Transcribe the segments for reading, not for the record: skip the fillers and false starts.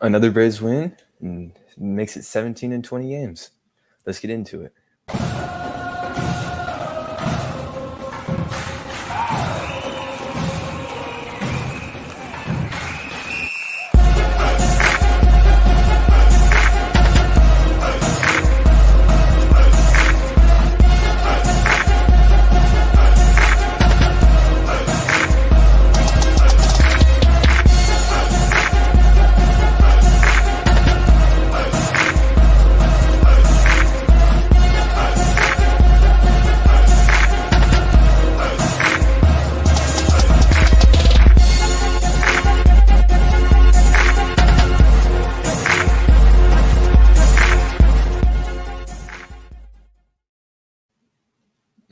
Another Braves win and makes it 17 in 20 games. Let's get into it.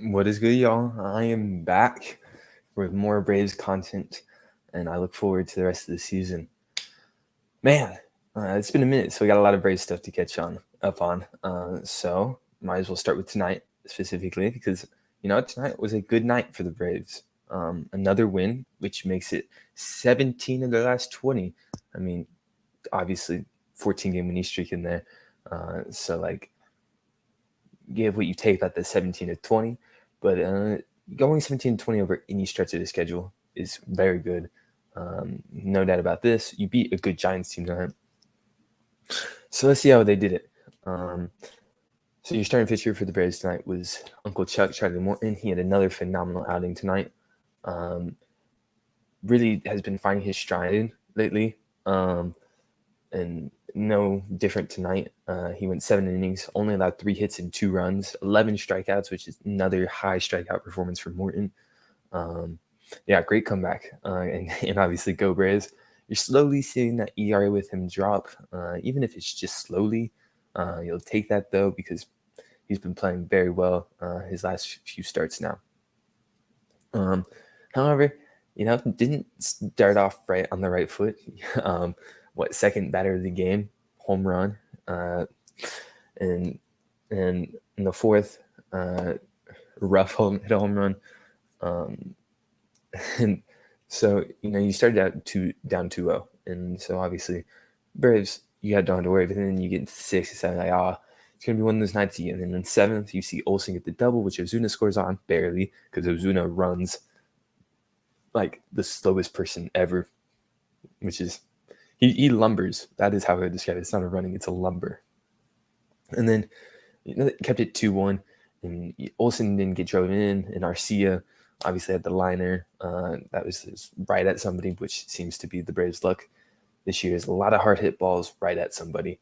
What is good, y'all? I am back with more Braves content, and I look forward to the rest of the season. Man, it's been a minute, so we got a lot of Braves stuff to catch up on. So might as well start with tonight specifically because tonight was a good night for the Braves. Another win, which makes it 17 of the last 20. I mean, obviously 14-game winning streak in there. So like, give what you take about the 17 to 20. But going 17-20 over any stretch of the schedule is very good. No doubt about this. You beat a good Giants team tonight. So let's see how they did it. So your starting pitcher for the Braves tonight was Uncle Chuck, Charlie Morton. He had another phenomenal outing tonight. Really has been finding his stride lately. And no different tonight. He went 7 innings, only allowed 3 hits and 2 runs, 11 strikeouts, which is another high strikeout performance for Morton. Great comeback. And obviously go Braves. You're slowly seeing that ERA with him drop, even if it's just slowly. You'll take that, though, because he's been playing very well his last few starts now. However, didn't start off right on the right foot. Second batter of the game, home run, and in the fourth, rough hit a home run, and so you started out down 2-0, and so obviously Braves you don't have to worry, but then you get into 6th, 7, like it's gonna be one of those nights again, and then 7th you see Olsen get the double, which Ozuna scores on barely because Ozuna runs like the slowest person ever, which is. He lumbers. That is how I would describe it. It's not a running, it's a lumber. And then kept it 2-1. And Olsen didn't get drove in. And Arcia obviously had the liner. That was right at somebody, which seems to be the Braves' luck this year. Is a lot of hard hit balls right at somebody.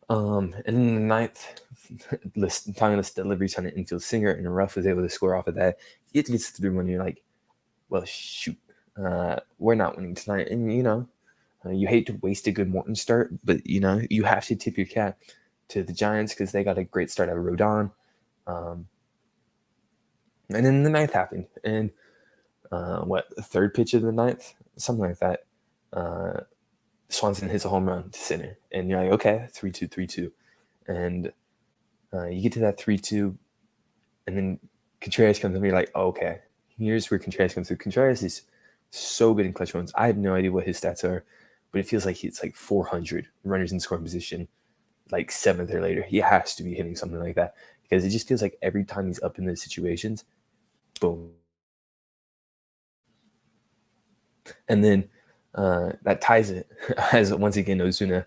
And in the 9th, timeless deliveries on an infield singer, and Ruff was able to score off of that. He gets through when you're like, well, shoot, we're not winning tonight. And, you hate to waste a good Morton start, but, you have to tip your cap to the Giants because they got a great start out of Rodon. And then the 9th happened. And, the third pitch of the 9th? Something like that. Swanson hits a home run to center. And you're like, okay, 3-2, 3-2. And you get to that 3-2, and then Contreras comes in, and you're like, oh, okay, here's where Contreras comes through. Contreras is so good in clutch runs. I have no idea what his stats are, but it feels like it's like 400 runners in scoring position, like 7th or later. He has to be hitting something like that because it just feels like every time he's up in those situations, boom. And then that ties it as once again Ozuna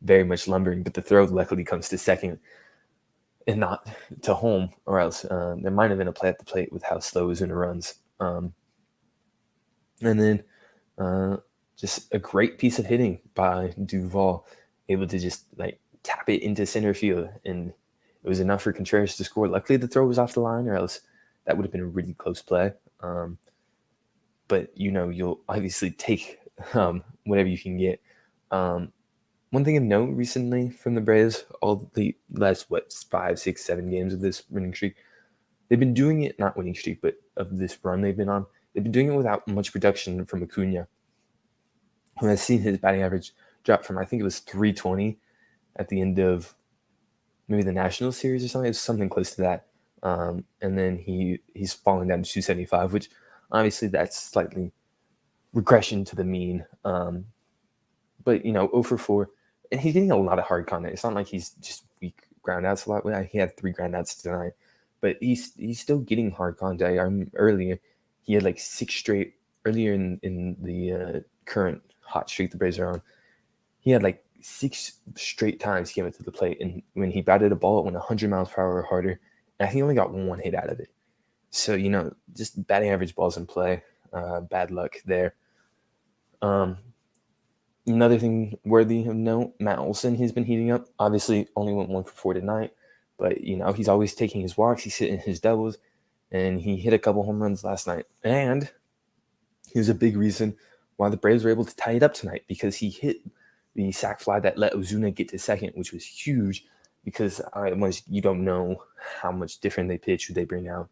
very much lumbering, but the throw luckily comes to second and not to home, or else there might have been a play at the plate with how slow Ozuna runs. And then just a great piece of hitting by Duvall, able to just like tap it into center field, and it was enough for Contreras to score. Luckily, the throw was off the line, or else that would have been a really close play. But you'll obviously take whatever you can get. One thing of note recently from the Braves, all the last 5, 6, 7 games of this winning streak, they've been doing it, not winning streak, but of this run they've been on. They've been doing it without much production from Acuna, who has seen his batting average drop from, I think it was 320 at the end of maybe the National Series or something. It was something close to that. And then he's fallen down to 275, which obviously that's slightly regression to the mean. But 0 for 4, and he's getting a lot of hard contact. It's not like he's just weak ground outs a lot. Well, he had 3 ground outs tonight, but he's still getting hard contact. Earlier, he had like 6 straight earlier in the current hot streak the Braves are on. He had like 6 straight times he came up to the plate, and when he batted a ball, it went 100 miles per hour or harder, and I think he only got 1 hit out of it. So just batting average balls in play. Bad luck there. Another thing worthy of note, Matt Olson has been heating up. Obviously, only went 1 for 4 tonight, but he's always taking his walks. He's hitting his doubles, and he hit a couple home runs last night. And he was a big reason why the Braves were able to tie it up tonight, because he hit the sac fly that let Ozuna get to second, which was huge. Because you don't know how much different they pitch, who they bring out.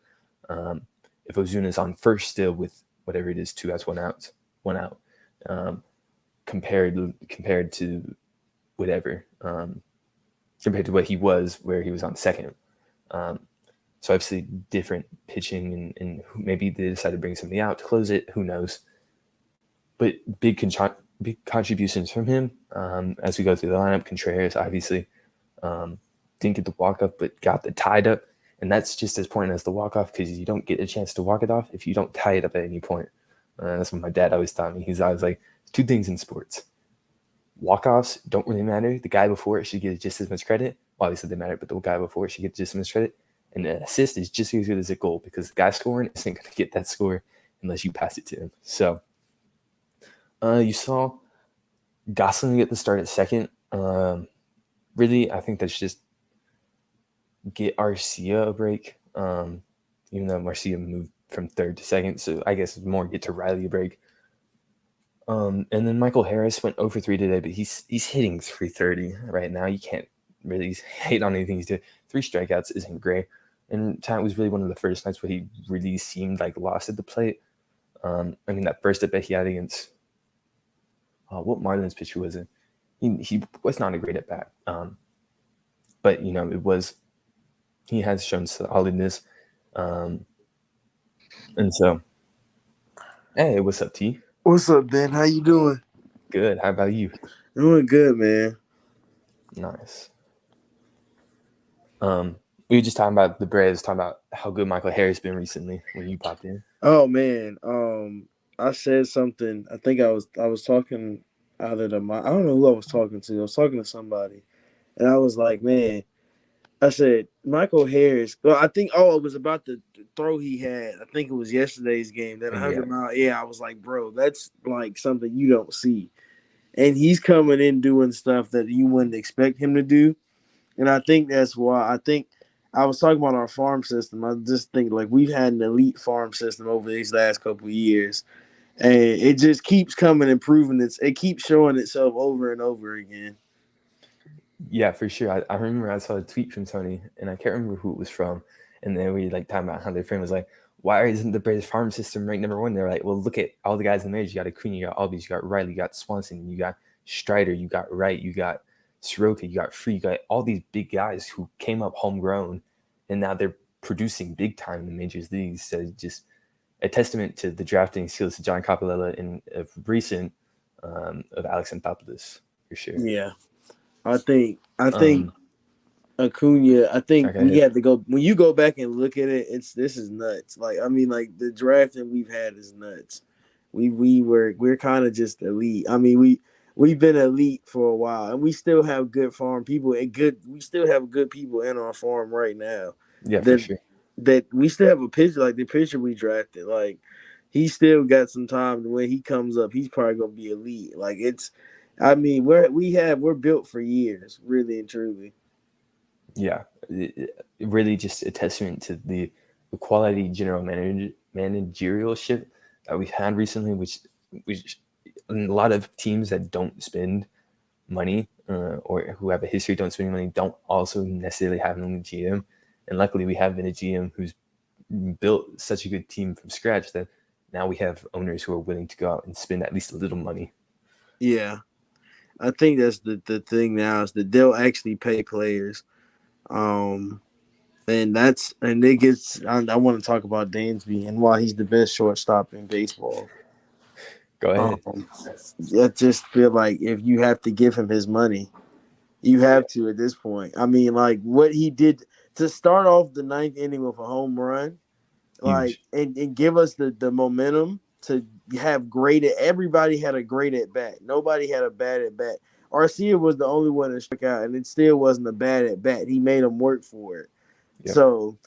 If Ozuna's on first still with whatever it is, 2 outs, 1 out. Compared to whatever, compared to what he was, where he was on second. So obviously different pitching, and maybe they decided to bring somebody out to close it. Who knows? But big contributions from him as we go through the lineup. Contreras obviously didn't get the walk-off, but got the tied up. And that's just as important as the walk-off, because you don't get a chance to walk it off if you don't tie it up at any point. That's what my dad always taught me. He's always like, 2 things in sports. Walk-offs don't really matter. The guy before it should get just as much credit. Well, obviously they matter, but the guy before it should get just as much credit. And an assist is just as good as a goal, because the guy scoring isn't going to get that score unless you pass it to him. So you saw Gosselin get the start at second. Really, I think that's just get Arcia a break, even though Marcia moved from third to second. So I guess it's more get to Riley a break. And then Michael Harris went 0 for 3 today, but he's hitting 330 right now. You can't really hate on anything he's doing. 3 strikeouts isn't great. And tonight was really one of the first nights where he really seemed like lost at the plate. That first at bat he had against what Marlins pitcher was it? He was not a great at bat. But it was, he has shown solidness. And so, hey, what's up, T? What's up, Ben? How you doing? Good. How about you? Doing good, man. Nice. We were just talking about the Braves, talking about how good Michael Harris been recently when you popped in. Oh man, I said something. I think I was talking out of the mic. I don't know who I was talking to. I was talking to somebody, and I was like, man. I said Michael Harris. Well, I think it was about the throw he had. I think it was yesterday's game. That Yeah. 100-mile. Yeah, I was like, bro, that's like something you don't see. And he's coming in doing stuff that you wouldn't expect him to do. And I think that's why I was talking about our farm system. I just think like we've had an elite farm system over these last couple of years. And it just keeps coming and proving it keeps showing itself over and over again. Yeah, for sure. I remember I saw a tweet from Tony, and I can't remember who it was from. And then we talking about how their friend was like, why isn't the Braves farm system ranked #1? They're like, well, look at all the guys in the majors. You got Acuna, you got Albies, you got Riley, you got Swanson, you got Strider, you got Wright, you got Soroka, you got Free, you got all these big guys who came up homegrown, and now they're producing big time in the majors leagues. So just a testament to the drafting skills of John Capalella and of recent of Alex Anthopoulos, for sure. Yeah. I think Acuna, I think we Okay. had to go when you go back and look at it, this is nuts. Like the drafting we've had is nuts. We're kind of just elite. We've been elite for a while, and we still have good farm people and we still have good people in our farm right now. Yeah, for That sure. that we still have a pitcher like the pitcher we drafted. Like he still got some time. When he comes up, he's probably gonna be elite. Like it's, we're built for years, really and truly. Yeah, really just a testament to the quality managerialship that we've had recently, which a lot of teams that don't spend money or who have a history don't spend money don't also necessarily have an only GM. And luckily, we have been a GM who's built such a good team from scratch that now we have owners who are willing to go out and spend at least a little money. Yeah, I think that's the thing now is that they'll actually pay players. Um, and it gets. I want to talk about Dansby and why he's the best shortstop in baseball. Go ahead. Um, I just feel like if you have to give him his money, you Yeah, have to at this point. I mean, like what he did to start off the ninth inning with a home run, like huge. and give us the momentum to have great. Everybody had a great at bat. Nobody had a bad at bat. Arcia was the only one that struck out, and it still wasn't a bad at bat. He made him work for it. Yep. So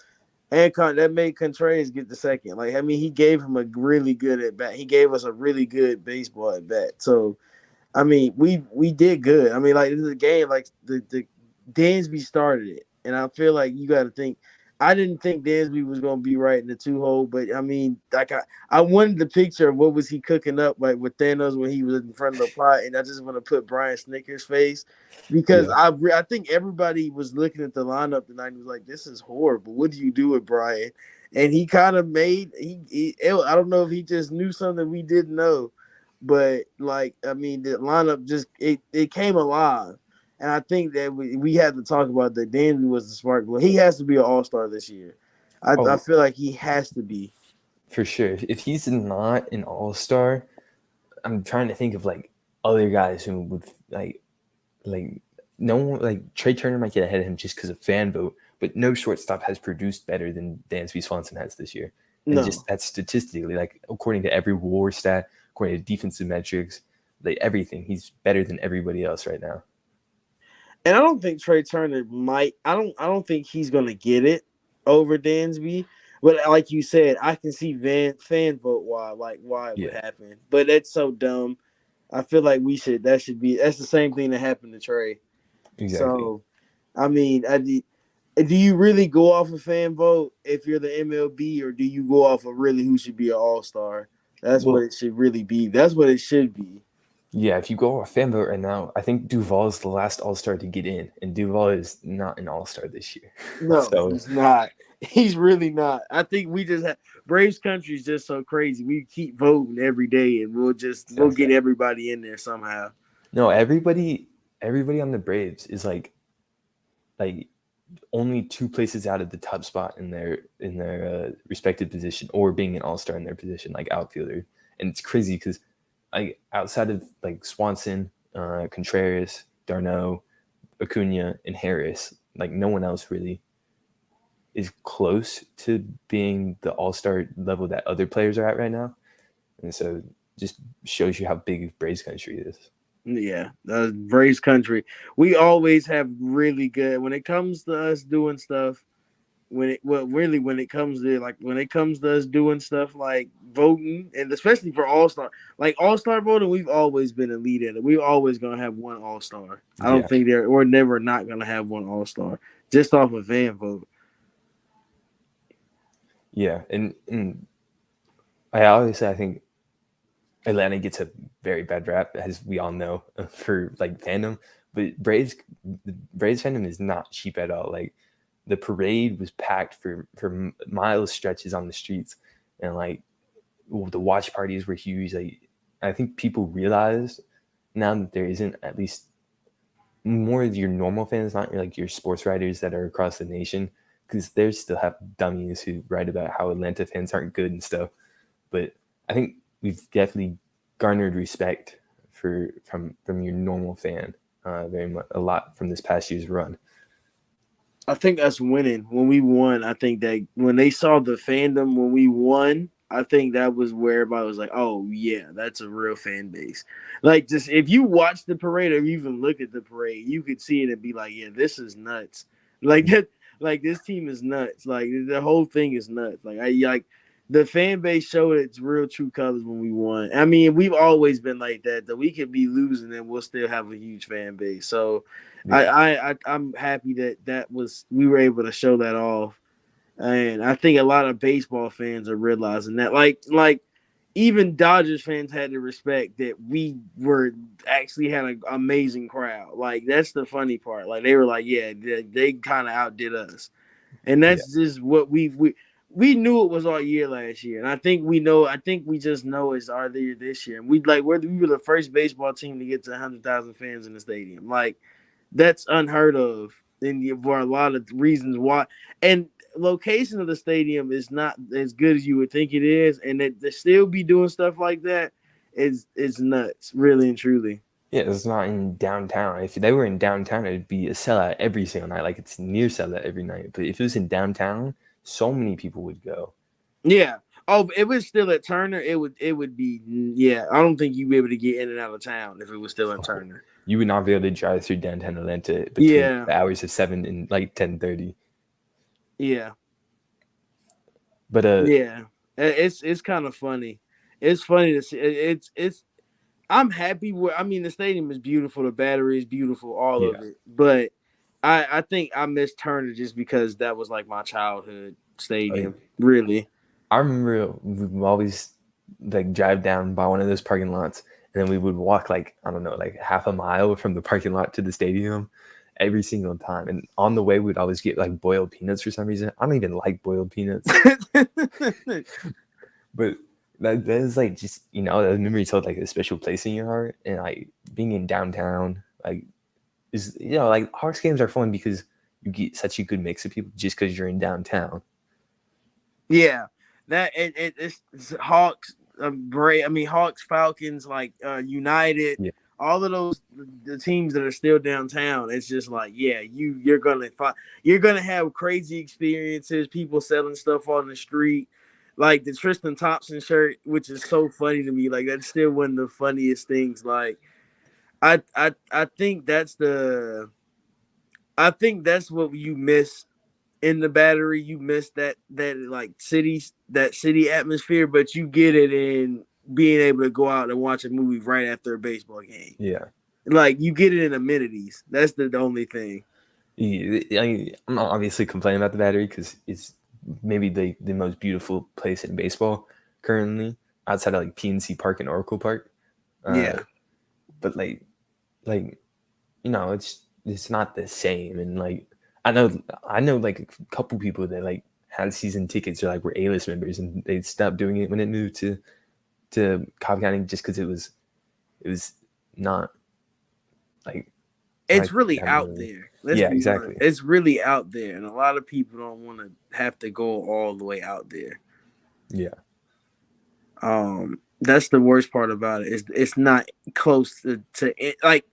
and that made Contreras get the second. Like I mean, he gave him a really good at bat. He gave us a really good baseball at bat. So I mean, we did good. I mean, like this is a game. Like the Dansby started it, and I feel like you got to think. I didn't think Dansby was gonna be right in the 2 hole, but I mean, like I wanted the picture of what was he cooking up like with Thanos when he was in front of the plot, and I just want to put Brian Snicker's face because Yeah. I think everybody was looking at the lineup tonight and was like, "This is horrible. What do you do with Brian?" And he kind of made I don't know if he just knew something we didn't know, but like I mean, the lineup just it came alive, and I think that we had to talk about that. Danby was the spark. Well, he has to be an all star this year. I Oh, feel like he has to be. for sure. If he's not an all star, I'm trying to think of like other guys who would like no one like Trey Turner might get ahead of him just because of fan vote, but no shortstop has produced better than Dansby Swanson has this year, and No, just that's statistically like according to every WAR stat, according to defensive metrics, like everything, he's better than everybody else right now. and I don't think Trey Turner might. I don't think he's gonna get it over Dansby. But like you said, I can see fan vote why it would Yeah, happen. But that's so dumb. I feel like we should that should be that's the same thing that happened to Trey. exactly. So I mean, do you really go off a fan vote if you're the MLB, or do you go off of really who should be an All Star? That's what Well, it should really be. That's what it should be. yeah, if you go a fan vote right now, I think Duval is the last All Star to get in, and Duval is not an All Star this year. No, So he's not. He's really not. I think we just have Braves country is just so crazy. We keep voting every day, and we'll so get everybody in there somehow. no, everybody on the Braves is like only two places out of the top spot in their respective position or being an all-star in their position like outfielder, and it's crazy because like outside of like Swanson, Contreras, Darno, Acuna, and Harris, like no one else really is close to being the all-star level that other players are at right now, and so just shows you how big Braves country is. Yeah, Braves country. We always have really good when it comes to us doing stuff. When it comes to us doing stuff like voting, and especially for all star voting, we've always been elite at it. We're always gonna have one all star. I don't Yeah, think we're never not gonna have one all star just off of fan vote. yeah, and I always say I think Atlanta gets a very bad rap, as we all know, for like fandom. But the Braves fandom is not cheap at all. Like the parade was packed for miles stretches on the streets, and like the watch parties were huge. Like I think people realize now that there isn't at least more of your normal fans, not like your sports writers that are across the nation, because they still have dummies who write about how Atlanta fans aren't good and stuff. But I think we've definitely garnered respect from your normal fan very much a lot from this past year's run. I think us winning when we won. I think that when they saw the fandom when we won, I think that was where everybody was like, "Oh yeah, that's a real fan base." Like, just if you watch the parade or even look at the parade, you could see it and be like, "Yeah, this is nuts." Like that, like this team is nuts. Like the whole thing is nuts. Like the fan base showed its real true colors when we won. I mean, we've always been like that. That we could be losing and we'll still have a huge fan base. So Yeah, I'm happy that was we were able to show that off, and I think a lot of baseball fans are realizing that. Like even Dodgers fans had to respect that we were actually had an amazing crowd. Like that's the funny part. Like they were like, yeah, they kind of outdid us, and yeah, that's just what we knew it was our year last year, and I think we know. I think we just know it's our year this year. And we were the first baseball team to get to 100,000 fans in the stadium. Like that's unheard of for a lot of reasons why. And location of the stadium is not as good as you would think it is, and that they still be doing stuff like that. is nuts, really and truly. Yeah, it's not in downtown. If they were in downtown, it'd be a sellout every single night. Like it's near sellout every night. But if it was in downtown, so many people would go. Yeah. Oh, if it was still at Turner, it would be yeah. I don't think you'd be able to get in and out of town if it was still in Turner. You would not be able to drive through downtown Atlanta between Yeah, the hours of 7 and like 10:30. yeah, But yeah. It's kind of funny. It's funny to see. It's. I'm happy with. I mean, the stadium is beautiful. The battery is beautiful. All yeah, of it. But I think I miss Turner just because that was like my childhood like stadium. Really. I remember we would always like drive down by one of those parking lots, and then we would walk like I don't know, like half a mile from the parking lot to the stadium every single time. And on the way, we'd always get like boiled peanuts for some reason. I don't even like boiled peanuts, but that is like just that memory held like a special place in your heart. And like being in downtown, like is like Hawks games are fun because you get such a good mix of people just because you're in downtown. Yeah, that it's Hawks, Bray. I mean Hawks, Falcons, like United, Yeah, all of those the teams that are still downtown. It's just like yeah, you're gonna have crazy experiences. People selling stuff on the street, like the Tristan Thompson shirt, which is so funny to me. Like that's still one of the funniest things. Like I think that's what you miss in the battery. You miss that like city atmosphere, but you get it in being able to go out and watch a movie right after a baseball game. yeah. Like you get it in amenities. That's the only thing. I'm not obviously complaining about the battery because it's maybe the most beautiful place in baseball currently outside of like PNC Park and Oracle Park. Uh, Yeah. but like it's not the same. And like I know like a couple people that like had season tickets or like were A-list members and they stopped doing it when it moved to Cobb County just because it was not like It's like really that out many. there. Let's Yeah, be honest. exactly. It's really out there. And a lot of people don't want to have to go all the way out there. Yeah, That's the worst part about it. It's not close to it. Like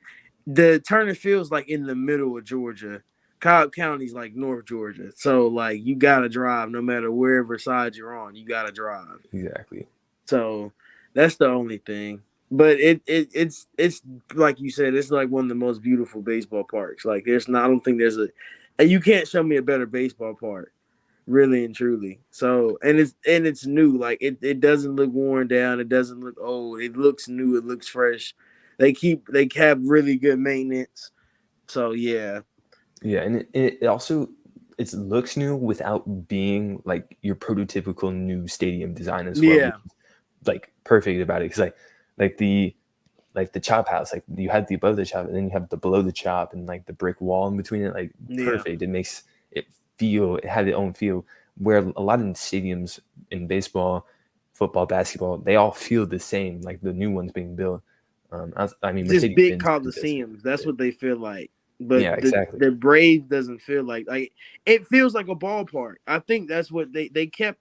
the Turner Field's like in the middle of Georgia. Cobb County's like North Georgia. So like you gotta drive no matter wherever side you're on, you gotta drive. exactly. So that's the only thing. But it's like you said, it's like one of the most beautiful baseball parks. Like there's not I don't think there's a you can't show me a better baseball park, really and truly. So and it's new. Like it doesn't look worn down. It doesn't look old. It looks new. It looks fresh. They have really good maintenance. So yeah, Yeah, and it also it looks new without being like your prototypical new stadium design as well, which yeah, is like perfect about it. Because like the chop house, like you have the above the chop, and then you have the below the chop, and like the brick wall in between it, like yeah. perfect. It makes it had its own feel. Where a lot of stadiums in baseball, football, basketball, they all feel the same. Like the new ones being built. I mean, Just big Mercedes-Benz does it. coliseums. That's what they feel like. But Yeah, the exactly. the Braves doesn't feel like it feels like a ballpark. I think that's what they kept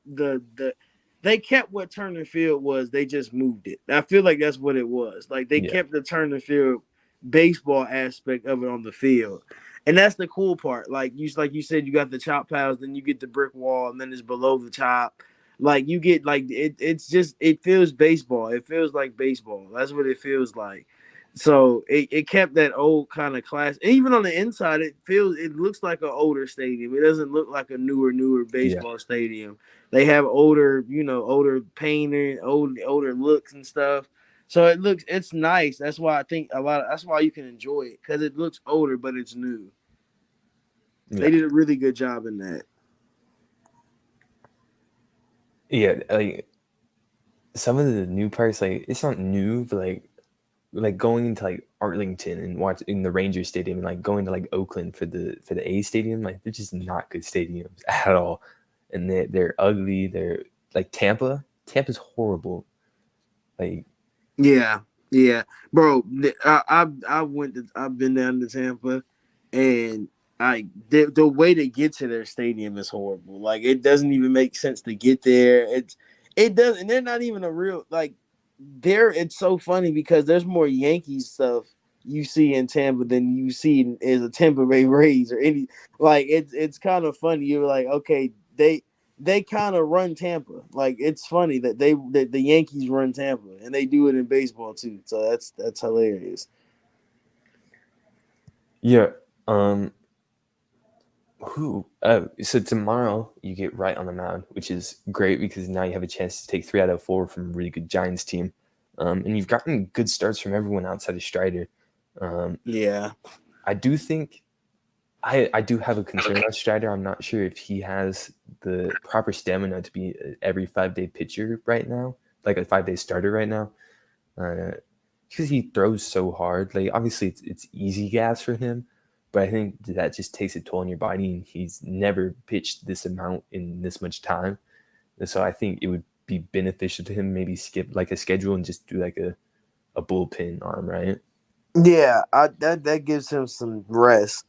they kept what Turner Field was. They just moved it. I feel like that's what it was. Like they Yeah, kept the Turner Field baseball aspect of it on the field. And that's the cool part. Like you said, you got the chop piles, then you get the brick wall, and then it's below the chop. Like you get like it's just it feels baseball. It feels like baseball. That's what it feels like. So it kept that old kind of class. Even on the inside, it looks like an older stadium. It doesn't look like a newer yeah. baseball stadium. They have older painting, older looks and stuff. So it's nice. That's why I think that's why you can enjoy it because it looks older, but it's new. They Yeah. did a really good job in that. Yeah, like some of the new parts, like it's not new, but like going into like Arlington and watching the Rangers Stadium and like going to like Oakland for the A Stadium, like they're just not good stadiums at all, and they're ugly. They're like Tampa. Tampa's horrible. Like Yeah, yeah, bro. I've been down to Tampa, and the way to get to their stadium is horrible. Like it doesn't even make sense to get there. It does, and they're not even a real like. it's so funny because there's more Yankees stuff you see in Tampa than you see as a Tampa Bay Rays or any like it's kind of funny. You're like, okay, they kind of run Tampa. Like it's funny that the Yankees run Tampa and they do it in baseball too. So that's hilarious. Yeah. Um. Who? So tomorrow you get right on the mound, which is great because now you have a chance to take 3 out of 4 from a really good Giants team, and you've gotten good starts from everyone outside of Strider. Um, Yeah. I do think I do have a concern about Strider. I'm not sure if he has the proper stamina to be every 5 day pitcher right now, like a 5 day starter right now, uh, because he throws so hard. Like obviously it's easy gas for him, but I think that just takes a toll on your body, and he's never pitched this amount in this much time. And so I think it would be beneficial to him maybe skip like a schedule and just do like a bullpen arm, right? Yeah, that gives him some rest.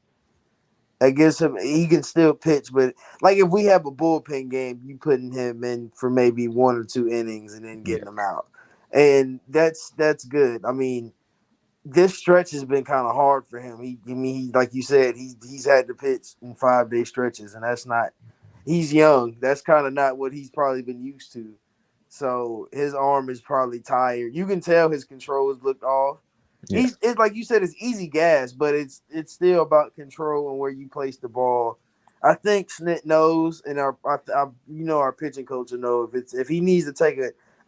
That gives him he can still pitch, but like if we have a bullpen game, you putting him in for maybe 1 or 2 innings and then Yeah, getting him out, and that's good. I mean, this stretch has been kind of hard for him. He like you said, he's had to pitch in 5 day stretches, and that's not. He's young. That's kind of not what he's probably been used to. So his arm is probably tired. You can tell his controls looked off. yeah. It's like you said, it's easy gas, but it's still about control and where you place the ball. I think Snit knows, and our pitching coach will know if he needs to take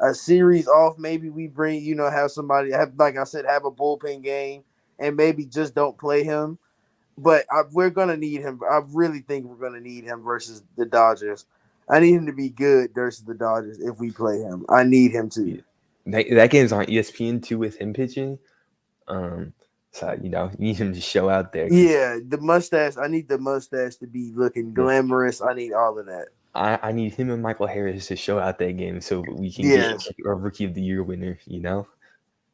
a series off. Maybe we bring have somebody have like I said have a bullpen game and maybe just don't play him. But we're gonna need him. I really think we're gonna need him versus the Dodgers. I need him to be good versus the Dodgers if we play him. I need him to. Yeah. That game's on ESPN too with him pitching. Um, so you need him to show out there because Yeah, the mustache. I need the mustache to be looking yeah, glamorous. I need all of that. I need him and Michael Harris to show out that game so we can get Yes, like, a Rookie of the Year winner.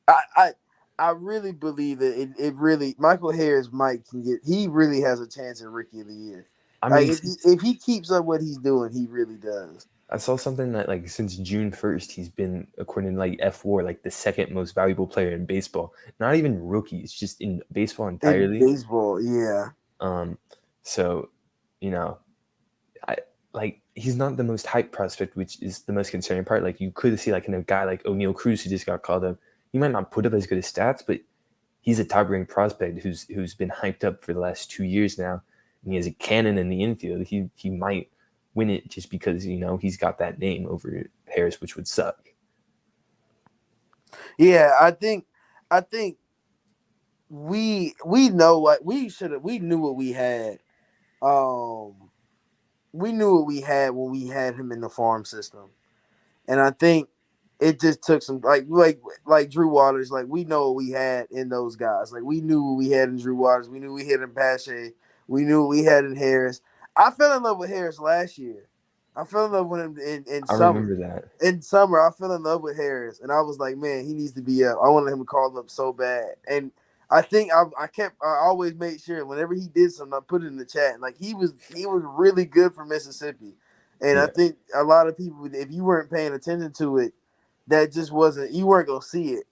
I I, I really believe that it really Michael Harris might can get. He really has a chance at Rookie of the Year. I Like mean, if he keeps up what he's doing, he really does. I saw something that like since June 1st, he's been according to like F4 like the second most valuable player in baseball. Not even rookies, just in baseball In entirely. baseball, yeah. Um, so you know, I like he's not the most hype prospect, which is the most concerning part. Like you could see like in a guy like O'Neal Cruz who just got called up, he might not put up as good as stats, but he's a top ranked prospect who's been hyped up for the last 2 years now, and he has a cannon in the infield. He might win it just because he's got that name over Harris, which would suck. Yeah, I think we know what we knew what we had. Um we knew what we had when we had him in the farm system. And I think it just took some like Drew Waters, like we know what we had in those guys. Like we knew what we had in Drew Waters, we knew we had in Pache, we knew what we had in Harris. I fell in love with Harris last year. I fell in love with him in I summer. remember that. In summer, I fell in love with Harris, and I was like, man, he needs to be up. I wanted him to call up so bad, and I think I always made sure whenever he did something, I put it in the chat. Like he was really good for Mississippi, and I Yeah, think a lot of people, if you weren't paying attention to it, that just wasn't you weren't gonna see it.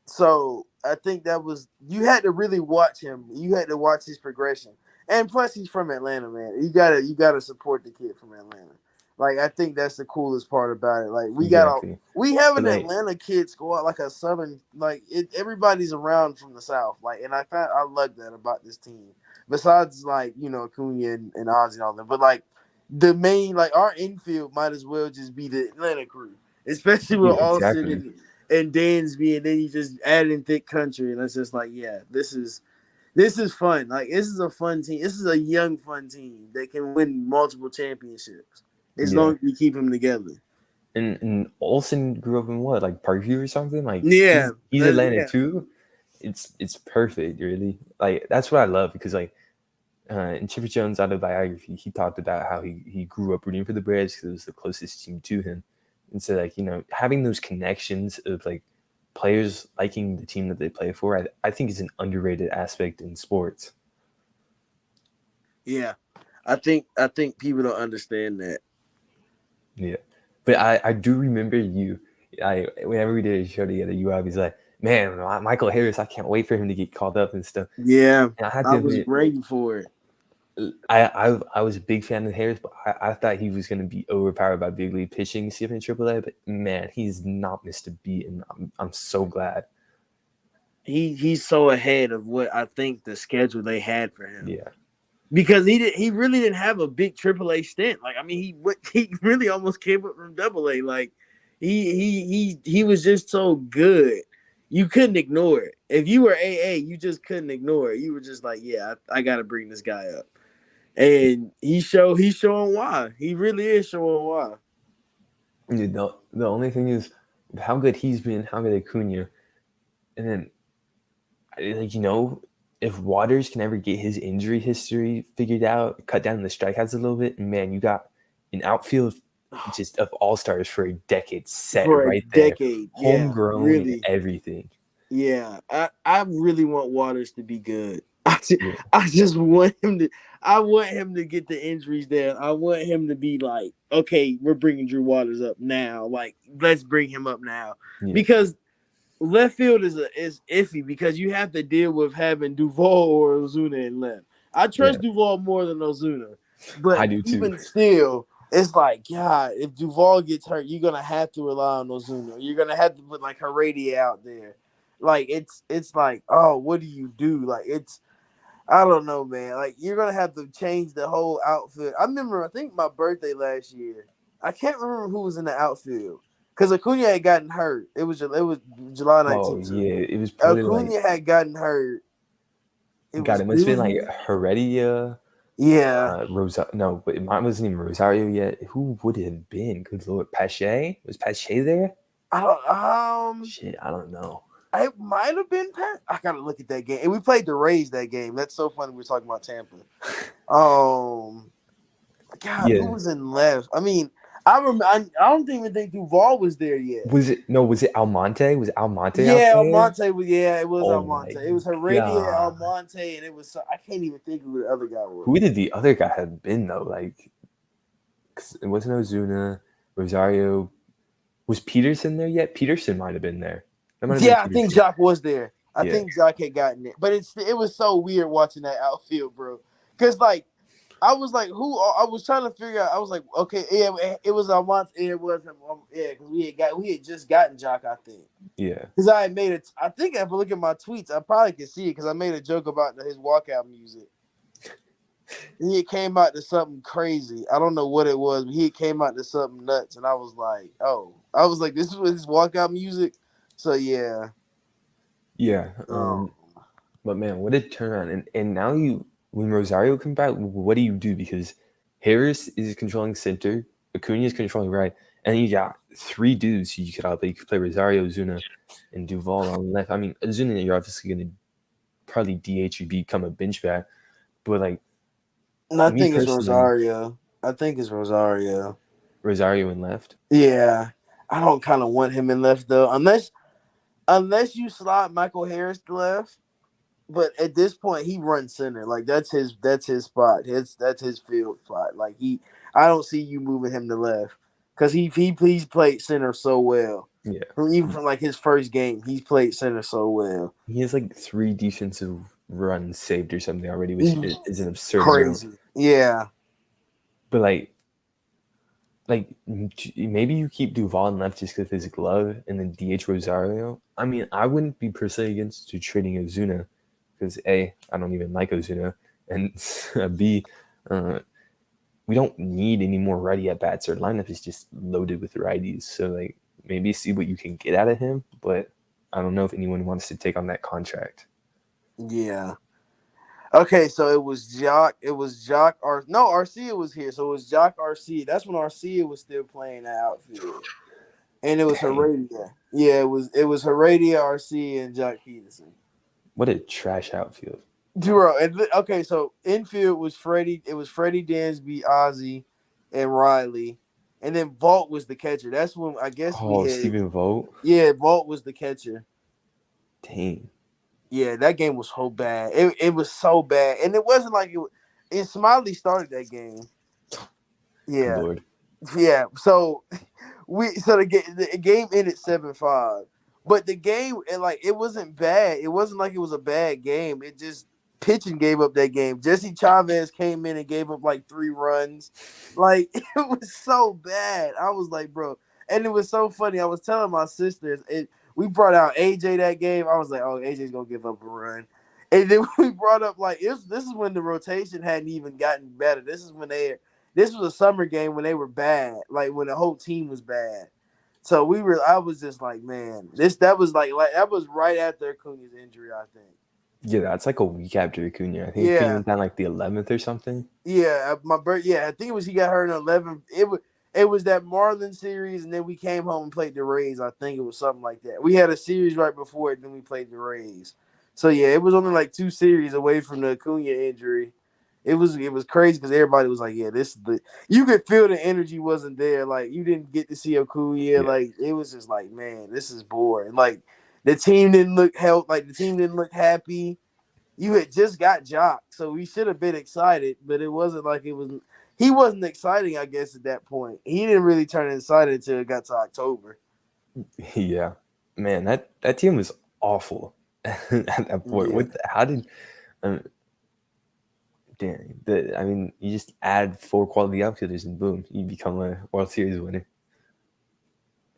So I think that was you had to really watch him. You had to watch his progression, and plus he's from Atlanta, man. You gotta support the kid from Atlanta. Like I think that's the coolest part about it. Like exactly. we have But an like, Atlanta kid squad, like a southern, like everybody's around from the south. Like, and I love that about this team. Besides like Acuna and Ozzy and all that, but like the main like our infield might as well just be the Atlanta crew, especially with yeah, Austin exactly. and Dansby, and then you just add in Thick Country, and it's just like, yeah, this is fun. Like this is a fun team. This is a young fun team that can win multiple championships as Yeah. long as we keep them together. And Olsen grew up in what, like Parkview or something? Like Yeah, he's Atlanta yeah, too. It's perfect, really. Like that's what I love because like in Chipper Jones' autobiography, he talked about how he grew up rooting for the Braves because it was the closest team to him. And so, like, having those connections of like players liking the team that they play for, I think is an underrated aspect in sports. yeah. I think people don't understand that. Yeah. But I do remember you whenever we did a show together, you were always like, "Man, Michael Harris, I can't wait for him to get called up and stuff." Yeah, And I have I to was admit, ready for it. I was a big fan of Harris, but I thought he was going to be overpowered by big league pitching, see him in AAA. But man, he's not missed a beat, and I'm so glad. He's so ahead of what I think the schedule they had for him. Yeah, Because he really didn't have a big AAA stint. Like I mean, he really almost came up from AA. Like he was just so good. You couldn't ignore it. If you were AA, you just couldn't ignore it. You were just like, yeah, I got to bring this guy up. And he's showing why. He really is showing why. dude, the only thing is how good he's been, how good Acuna, and then like if Waters can ever get his injury history figured out, cut down the strikeouts a little bit, man, you got an outfield just of all stars for a decade set For a right there, decade. Yeah, homegrown and really. everything. Yeah, I really want Waters to be good. I just, Yeah, I just want him to. I want him to get the injuries there. I want him to be like, okay, we're bringing Drew Waters up now. Like, let's bring him up now yeah, because left field is iffy because you have to deal with having Duvall or Ozuna in left. I yeah. trust Duvall more than Ozuna, I but do too. even still, it's like, God, if Duvall gets hurt, you're gonna have to rely on Ozuna. You're gonna have to put like Heredia out there. Like it's like, oh, what do you do? Like it's I don't know, man. Like you're gonna have to change the whole outfit. I remember, I think my birthday last year. I can't remember who was in the outfield because Acuna had gotten hurt. It was July Oh 19th. So yeah, it was probably like Acuna had gotten hurt. It God. was It must it have been was like Heredia, yeah. Rosa. No, but mine wasn't even Rosario yet. Who would it have been? Good lord, Pache was Pache there? I don't Shit, I don't know. it might have been Pat. I gotta look at that game. And we played the Rays that game. That's so funny. We were talking about Tampa. Um, God, who Yeah, was in left? I mean, I remember. I don't even think Duval was there yet. was it? No, was it Almonte? Was Almonte out Yeah, there? Almonte was. Yeah, it was Oh my Almonte. It was Heredia, god, Almonte, and it was. I can't even think of who the other guy was. who did the other guy have been though? Like, 'cause it wasn't Ozuna, Rosario. Was Peterson there yet? Peterson might have been there. That might have been Yeah, I think Peterson. Jock was there. I Yeah, think Jock had gotten it, but it was so weird watching that outfield, bro. Because like I was like, who? I was trying to figure out. I was like, okay, yeah, it was Almonte. It was yeah, because we had just gotten Jock, I think. yeah, Because I had made it. I think if I look at my tweets, I probably can see it because I made a joke about his walkout music. He came out to something crazy. I don't know what it was, but he came out to something nuts, and I was like, "Oh!" I was like, "This was his walkout music." So yeah, yeah. um, But man, what a turnaround! And now when Rosario comes back, what do you do? Because Harris is controlling center, Acuna is controlling right, and then you got three dudes you could outplay. You could play Rosario, Zuna, and Duval on left. I mean, Zuna, you're obviously going to probably DH you become a bench bat, but like and I me think it's personally, Rosario. I think it's Rosario. Rosario in left. Yeah, I don't kind of want him in left though, unless you slot Michael Harris to left. But at this point, he runs center. Like that's his spot. That's his field spot. Like I don't see you moving him to left because he's played center so well. Yeah, Even from like his first game, he's played center so well. he has like three defensive runs saved or something already, which He's is an absurd amount. crazy. Yeah. But like maybe you keep Duval in left just because of his glove and then DH Rosario. I mean, I wouldn't be personally against to trading Ozuna because A, I don't even like Ozuna, and B, uh, we don't need any more righty at bats. Our lineup is just loaded with righties. So like maybe see what you can get out of him, but I don't know if anyone wants to take on that contract. Yeah. Okay, so it was Jock. It was Jock. No, Arcia was here. So it was Jock Arcia. That's when Arcia was still playing the outfield, and it was Dang, Heredia. Yeah, it was Heredia, Arcia, and Jock Peterson. what a trash outfield. Duro. Okay, so infield was Freddie. It was Freddie Dansby, Ozzy, and Riley, and then Vault was the catcher. That's when I guess we Oh, had. Stephen Vogt. Yeah, Vault was the catcher. Dang, Yeah, that game was so bad. It was so bad, and it wasn't like it. And Smiley started that game. good Yeah, lord. yeah. So The game ended 7-5. But the game, it wasn't bad. It wasn't like it was a bad game. It just pitching gave up that game. Jesse Chavez came in and gave up like 3 runs. Like it was so bad. I was like, bro, and it was so funny. I was telling my sisters, we brought out AJ that game. I was like, oh, AJ's gonna give up a run. And then we brought up this is when the rotation hadn't even gotten better. This was a summer game when they were bad, like when the whole team was bad. So I was just like, man, that was that was right after Acuna's injury, I think. Yeah, that's like a week after Acuna. I think Acuna Yeah, went down like the 11th or something. yeah, I think it was he got hurt in 11. It was that Marlin series, and then we came home and played the Rays. I think it was something like that. We had a series right before it, and then we played the Rays. So yeah, it was only like 2 series away from the Acuna injury. It was crazy because everybody was like, yeah, this is the you could feel the energy wasn't there. Like you didn't get to see Acuna. Yeah. Like it was just like, man, this is boring. Like the team didn't look the team didn't look happy. You had just got Jock, so we should have been excited, but it wasn't like it was. He wasn't exciting, I guess, at that point. He didn't really turn excited until it got to October. Yeah. Man, that team was awful at that point. Yeah, How did um, I mean, you just add 4 quality outfielders and boom, you become a World Series winner.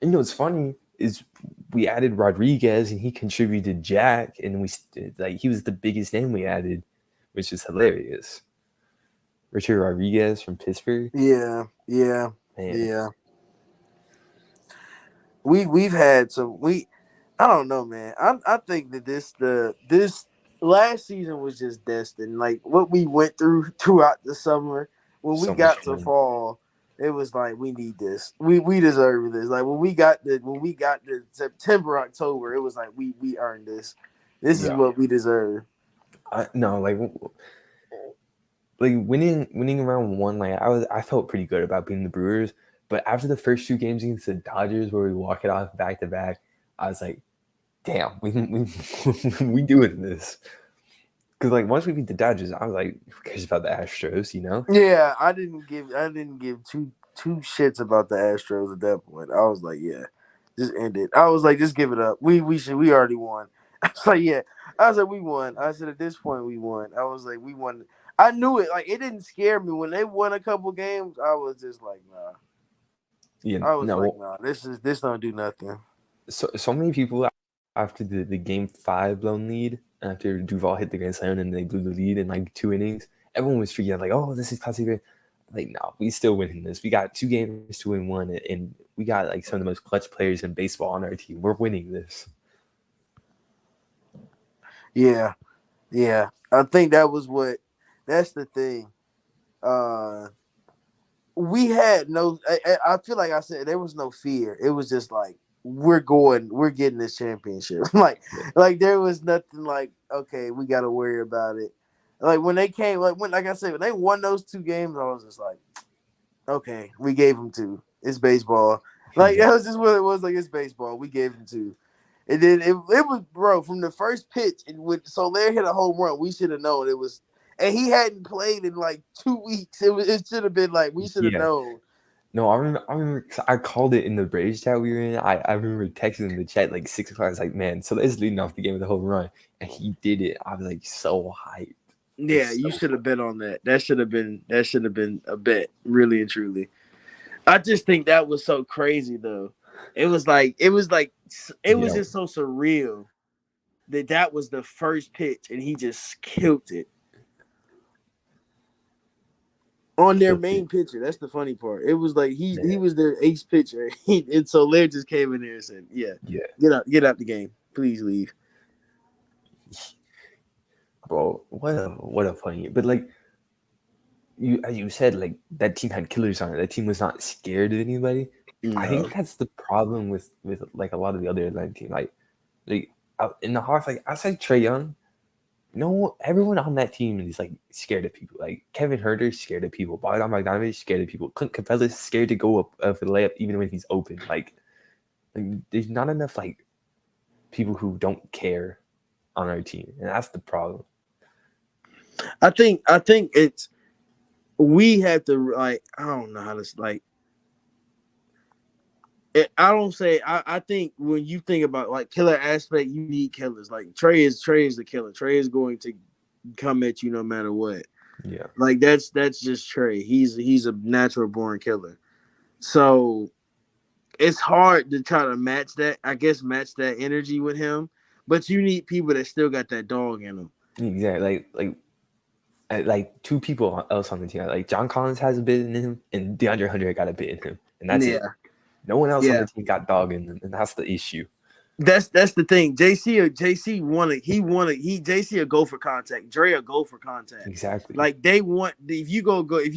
And you know what's funny is we added Rodriguez and he contributed Jack, and he was the biggest name we added, which is hilarious. Richard Rodriguez from Pittsburgh. yeah, yeah, Man, yeah. We've had some I don't know, man. I think that this last season was just destined. Like what we went through throughout the summer, when we so much got to fun. fall, it was like we need this. We deserve this. Like when we got the September, October, it was like we earned this. This is Yeah. what we deserve. No, like winning around one, like I felt pretty good about beating the Brewers, but after the first 2 games against the Dodgers where we walk it off back to back, I was like, damn, we doing this. Because like once we beat the Dodgers, I was like, who cares about the Astros, you know? Yeah, I didn't give two shits about the Astros at that point. I was like, yeah, just end it. I was like, just give it up. We already won. I was like, yeah. I was like, we won. I said at this point we won. I was like, we won. I knew it. Like it didn't scare me when they won a couple games. I was just like, nah. Yeah, I was like, no. nah. This don't do nothing. So many people after the game 5 blown lead, after Duval hit the grand slam and they blew the lead in like 2 innings, everyone was freaking out like, oh, this is classic. Like, no, we still winning this. We got 2 games to win one, and we got like some of the most clutch players in baseball on our team. We're winning this. Yeah, yeah. I think that was what. That's the thing. Uh, we had no. I feel like I said there was no fear. It was just like we're getting this championship. Yeah, like there was nothing like okay, we got to worry about it. Like when they came, like I said, when they won those 2 games, I was just like, okay, we gave them 2. It's baseball. Like yeah, that was just what it was. Like it's baseball. We gave them 2. And then it was bro from the first pitch. And when Soler hit a home run, we should have known it was. And he hadn't played in like 2 weeks. It should have been like we should have yeah. known. No, I remember 'cause I called it in the Braves chat we were in. I remember texting in the chat like 6 o'clock. I was like, man, so that's leading off the game with a home run, and he did it. I was like so hyped, like Yeah, you so. should have bet on that. That should have been a bet, really and truly. I just think that was so crazy though. It was Yeah, just so surreal that was the first pitch and he just killed it on their killed main it. pitcher. That's the funny part. It was like he Man, was their ace pitcher, and so Lair just came in there and said, "Yeah, yeah, get out the game, please leave." bro. What a funny. But like you, as you said, like that team had killers on it. That team was not scared of anybody. I No. think that's the problem with like a lot of the other Atlanta teams. Like in the Hawks, like outside Trey Young, no, everyone on that team is like scared of people. Like Kevin Herter's scared of people. Bogdan Bogdanovic scared of people. Clint Capella's scared to go up for the layup even when he's open. Like there's not enough like people who don't care on our team, and that's the problem. I think it's we have to like I don't know how to like I don't say. I think when you think about like killer aspect, you need killers. Like Trey is the killer. Trey is going to come at you no matter what. Yeah. Like that's just Trey. He's a natural born killer. So it's hard to try to match that. I guess match that energy with him. But you need people that still got that dog in them. Exactly. Like two people else on the team. Like John Collins has a bit in him, and DeAndre Hunter got a bit in him, and that's it. Yeah, No one else on yeah. the team got dog in them, and that's the issue. That's the thing. JC wanted he JC will go for contact. Dre will go for contact. Exactly. Like they want if you go guard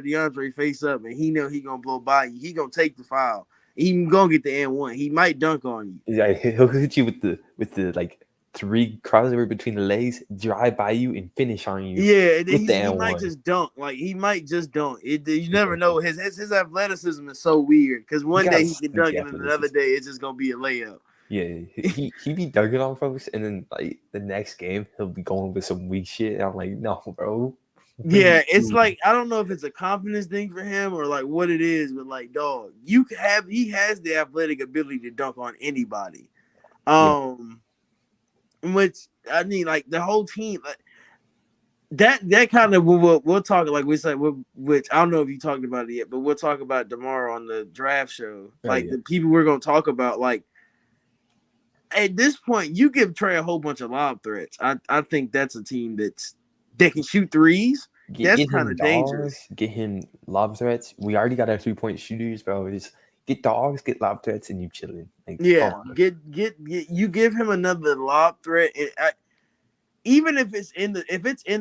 DeAndre face up and he know he gonna blow by you, he gonna take the foul. He gonna get the N1. He might dunk on you. Yeah, he'll hit you with the like three crossover between the legs, drive by you, and finish on you Yeah, and then with the he N might one. just dunk. Like he might just dunk. You never Exactly. know. His athleticism is so weird because He one got day he can dunk sneaky and then another athleticism. day it's just gonna be a layup. Yeah, he be dunking on folks, and then like the next game he'll be going with some weak shit. And I'm like, no, bro, what are you Yeah, it's doing? like I don't know if it's a confidence thing for him or like what it is, but like dog, you can have he has the athletic ability to dunk on anybody. Yeah, Um, which I mean, like the whole team, like, that kind of we'll talk like we said, which I don't know if you talked about it yet, but we'll talk about tomorrow on the draft show. oh Like yeah, the people we're gonna talk about, like at this point, you give Trey a whole bunch of lob threats. I think that's a team that can shoot threes. That's get kind him of dangerous. dogs, get him lob threats. We already got our 3 point shooters, bro. Just get dogs, get lob threats, and you chilling. Like, come Yeah, on. get you give him another lob threat, and even if it's in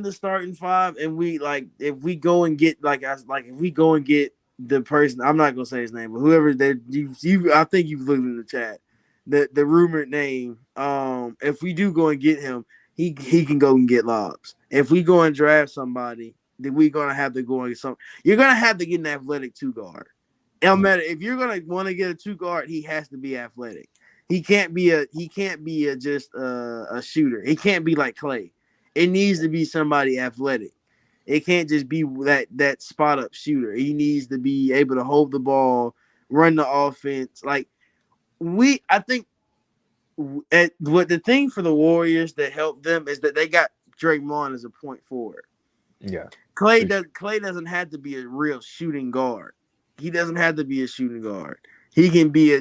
the starting five, and we like if we go and get if we go and get the person, I'm not gonna say his name, but whoever that you I think you've looked in the chat, the rumored name. If we do go and get him, he can go and get lobs. If we go and draft somebody, then we're gonna have to go and get some. You're gonna have to get an athletic two guard. It don't matter if you're gonna want to get a two guard, he has to be athletic. He can't be a just a shooter. He can't be like Clay. It needs to be somebody athletic. It can't just be that spot up shooter. He needs to be able to hold the ball, run the offense. Like I think what the thing for the Warriors that helped them is that they got Draymond as a point forward. Yeah, for sure. Clay doesn't have to be a real shooting guard. He doesn't have to be a shooting guard. He can be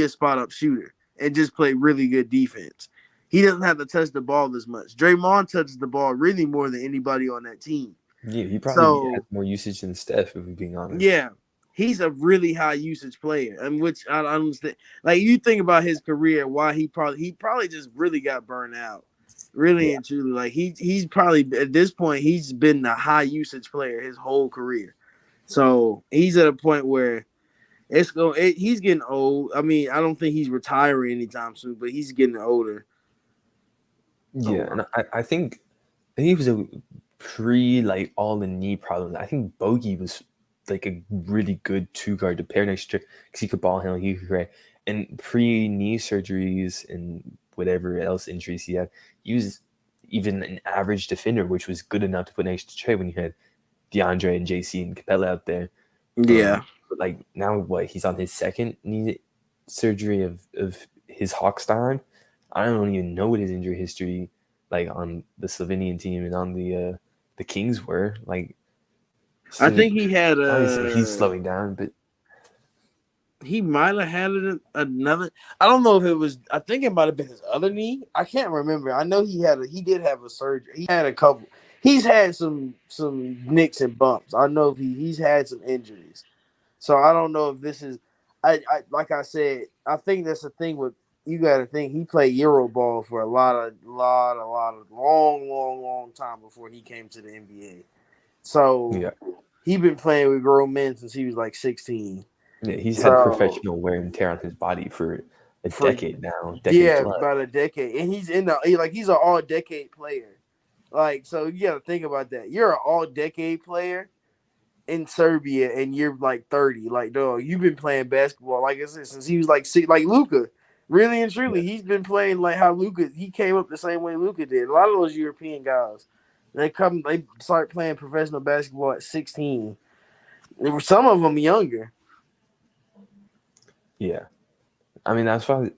a spot up shooter and just play really good defense. He doesn't have to touch the ball as much. Draymond touches the ball really more than anybody on that team. Yeah, he probably has So more usage than Steph, if we're being honest. yeah, he's a really high usage player, and which I understand. Like you think about his career, why he probably just really got burned out, really Yeah, and truly. Like he's probably at this point he's been a high usage player his whole career. So he's at a point where he's getting old. I mean, I don't think he's retiring anytime soon, but he's getting older. Oh yeah, wow. and I think he was a pre like all the knee problems. I think Bogey was like a really good two guard to pair next to because he could ball handle, he could create, and pre knee surgeries and whatever else injuries he had, he was even an average defender, which was good enough to put next to Trey when you had DeAndre and JC and Capella out there. Yeah, But like now, what he's on his second knee surgery of his Hawkstein. I don't even know what his injury history like on the Slovenian team and on the Kings were like. I So think he had obviously he's a. slowing down, but He might have had another. I don't know if it was. I think it might have been his other knee. I can't remember. I know he did have a surgery. He had a couple. He's had some nicks and bumps. I know he's had some injuries. So I don't know if this is. I like I said. I think that's the thing with you. Got to think he played Euro ball for a lot of long time before he came to the NBA. So yeah, he been playing with grown men since he was like 16. yeah, he's had So professional wear and tear on his body for a for decade now, decade yeah, plus. about a decade, and he's an all decade player. Like so, you got to think about that. You're an all decade player in Serbia, and you're like 30. Like, dog, you've been playing basketball like I said since he was like six, like Luca. Really and Yeah, truly, he's been playing like how Luca. He came up the same way Luca did. A lot of those European guys, they start playing professional basketball at 16. Some of them younger. Yeah, I mean that's why,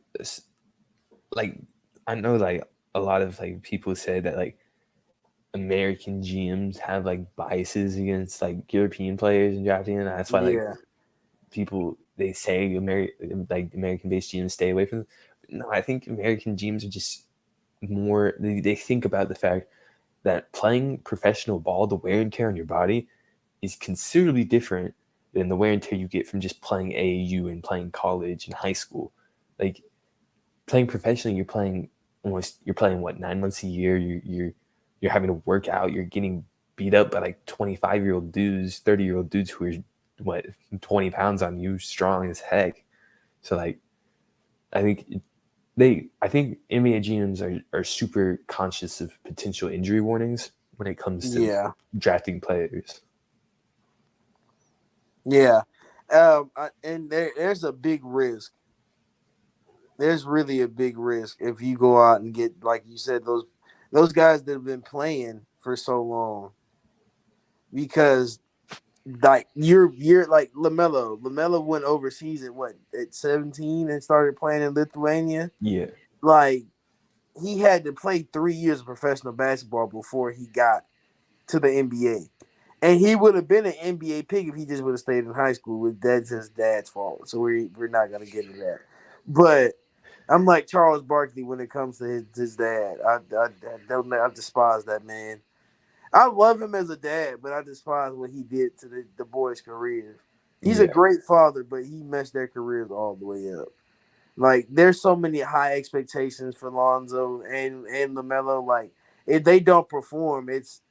like, I know like a lot of like people say that like American GMs have like biases against like European players in drafting, and that's why like Yeah, people they say like American based GMs stay away from them. No, I think American GMs are just more they think about the fact that playing professional ball, the wear and tear on your body is considerably different than the wear and tear you get from just playing AAU and playing college and high school. Like playing professionally, you're playing what 9 months a year. You're having to work out. You're getting beat up by like 25-year-old dudes, 30-year-old dudes who are what 20 pounds on you, strong as heck. So like I think I think NBA GMs are super conscious of potential injury warnings when it comes to yeah, drafting players. yeah. And there's a big risk. There's really a big risk if you go out and get, like you said, those guys that have been playing for so long, because like you're like Lamelo. Lamelo went overseas at what, at 17 and started playing in Lithuania. Yeah, Like he had to play 3 years of professional basketball before he got to the NBA. And he would have been an NBA pick if he just would have stayed in high school. That's his dad's fault. So we're not gonna get into that. But I'm like Charles Barkley when it comes to his dad. I despise that man. I love him as a dad, but I despise what he did to the boys' careers. He's a yeah, great father, but he messed their careers all the way up. Like there's so many high expectations for Lonzo and Lamelo. Like if they don't perform, it's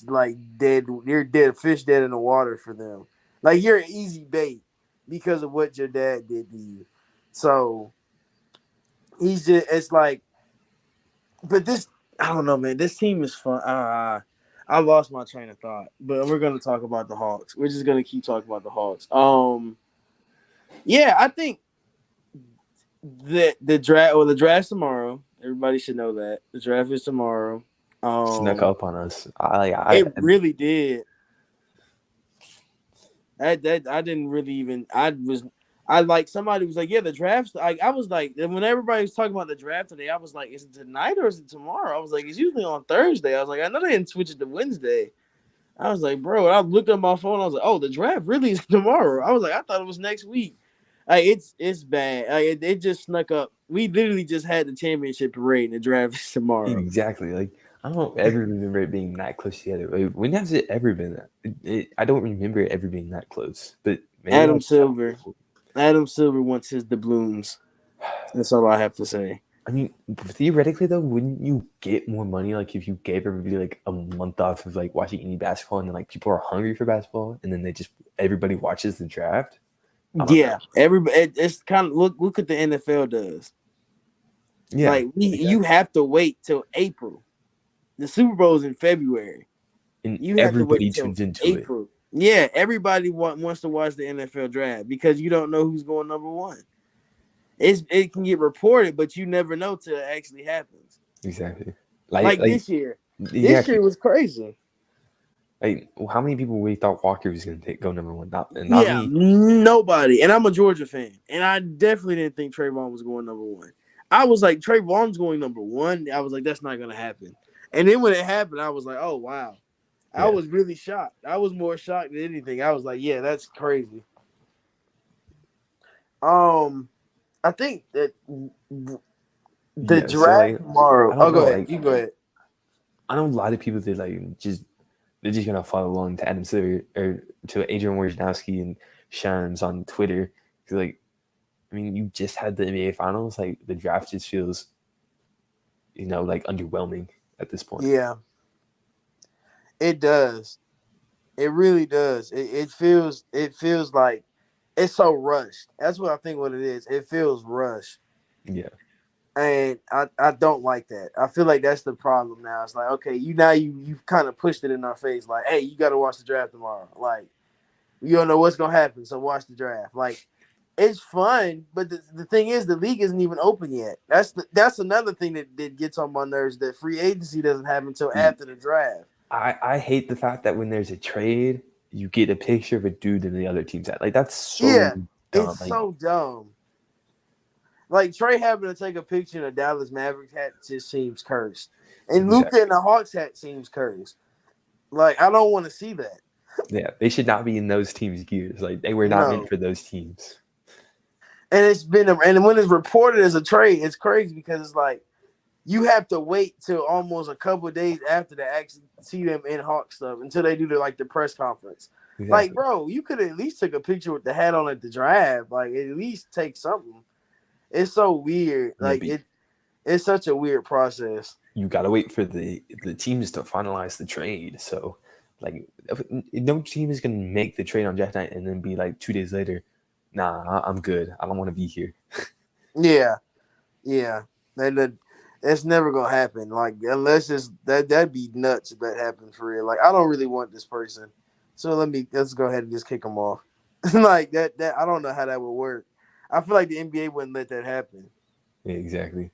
like dead. You're dead fish dead in the water for them. Like you're an easy bait because of what your dad did to you. So he's just it's like, but this I don't know, man. This team is fun. I lost my train of thought, but we're gonna talk about the Hawks. We're just gonna keep talking about the Hawks. Yeah, I think the draft's tomorrow. Everybody should know that the draft is tomorrow. snuck Um, up on us. I it really did. That I didn't really even. I like somebody was like, yeah, the draft's like I was like when everybody was talking about the draft today, I was like, is it tonight or is it tomorrow? I was like, it's usually on Thursday. I was like, I know they didn't switch it to Wednesday. I was like, bro, I looked at my phone. I was like, oh, the draft really is tomorrow. I was like, I thought it was next week. Like, it's bad. Like, it just snuck up. We literally just had the championship parade, and the draft is tomorrow. exactly like I don't ever remember it being that close together. Like, when has it ever been that? I don't remember it ever being that close. But maybe Adam Silver. Adam Silver wants his doubloons. That's all I have to say. I mean, theoretically though, wouldn't you get more money like if you gave everybody like a month off of like watching any basketball, and then like people are hungry for basketball, and then they just everybody watches the draft? I don't know. Yeah, everybody. It's kind of look what the NFL does. Yeah, Like you exactly. have to wait till April. The Super Bowl is in February. And You have to wait everybody till tunes into it. April. Yeah, everybody wants to watch the NFL draft because you don't know who's going number one. It can get reported, but you never know till it actually happens. Exactly. Like Like this year. This exactly. year was crazy. Like how many people really thought Walker was going to go number one? Not Yeah, me. nobody. And I'm a Georgia fan. And I definitely didn't think Trayvon was going number one. I was like, Trayvon's going number one. I was like, that's not gonna happen. And then when it happened, I was like, oh wow. I Yeah. was really shocked. I was more shocked than anything. I was like, yeah, that's crazy. Um, I think that the Yeah. So draft like tomorrow. I Oh, don't go know. ahead. Like You go ahead. I know a lot of people that like they're just gonna follow along to Adam Silver or to Adrian Wojnarowski and Shams on Twitter. Cause like I mean, you just had the NBA Finals. Like the draft just feels, like underwhelming at this point. Yeah, it does. It really does. It feels like it's so rushed. That's what I think. What it is. It feels rushed. Yeah, And I don't like that. I feel like that's the problem now. It's like, okay, you've kind of pushed it in our face, like, hey, you gotta watch the draft tomorrow. Like, you don't know what's gonna happen, so watch the draft. Like, it's fun, but the thing is the league isn't even open yet. That's another thing that gets on my nerves, that free agency doesn't happen until dude, after the draft. I hate the fact that when there's a trade, you get a picture of a dude in the other team's at. Like that's so Yeah, it's dumb. Like so dumb. Like Trey having to take a picture in a Dallas Mavericks hat just seems cursed, and Luka in Exactly. the Hawks hat seems cursed. Like I don't want to see that. Yeah, they should not be in those teams' gears. Like they were not meant No, for those teams. and and when it's reported as a trade, it's crazy because it's like you have to wait till almost a couple of days after to actually see them in Hawk stuff until they do the press conference. Like, Exactly. bro, you could at least took a picture with the hat on at the draft. Like, at least take something. It's so weird. Yeah, Like but it's such a weird process. you gotta wait for the teams to finalize the trade. So, like, no team is gonna make the trade on draft night and then be like 2 days later, nah, I'm good. I don't want to be here. Yeah, yeah. That's never gonna happen. Like unless that'd be nuts if that happened for real. Like I don't really want this person, so let's go ahead and just kick them off. Like that I don't know how that would work. I feel like the NBA wouldn't let that happen. Yeah, exactly.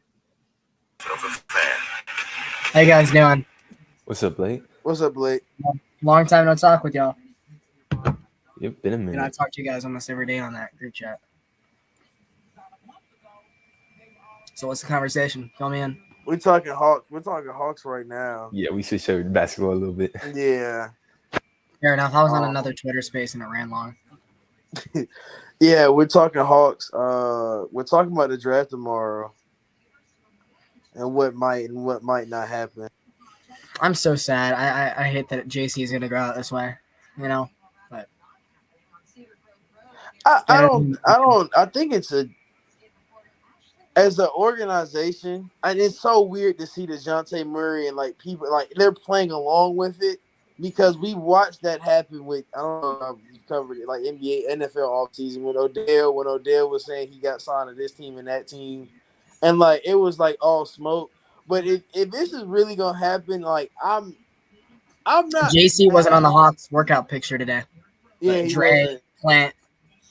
How you guys doing? What's up, Blake? What's up, Blake? Long time no talk with y'all. Yep, been a And I minute. talk to you guys almost every day on that group chat. So what's the conversation? Fill me in. We're talking Hawks. We're talking Hawks right now. Yeah, we switched over to basketball a little bit. Yeah, Fair enough. I was on Um, another Twitter space and it ran long. yeah. We're talking Hawks. We're talking about the draft tomorrow and what might not happen. I'm so sad. I hate that JC is gonna go out this way. You know, but I better don't. than I don't. I think it's as an organization, and it's so weird to see DeJounte Murray and like people like they're playing along with it because we watched that happen with I don't know if you covered it like NBA, NFL offseason when Odell was saying he got signed to this team and that team, and like it was like all smoke. But if this is really gonna happen, like I'm not JC wasn't on the mad. Hawks workout picture today, Yeah, but he Dre, wasn't. Plant,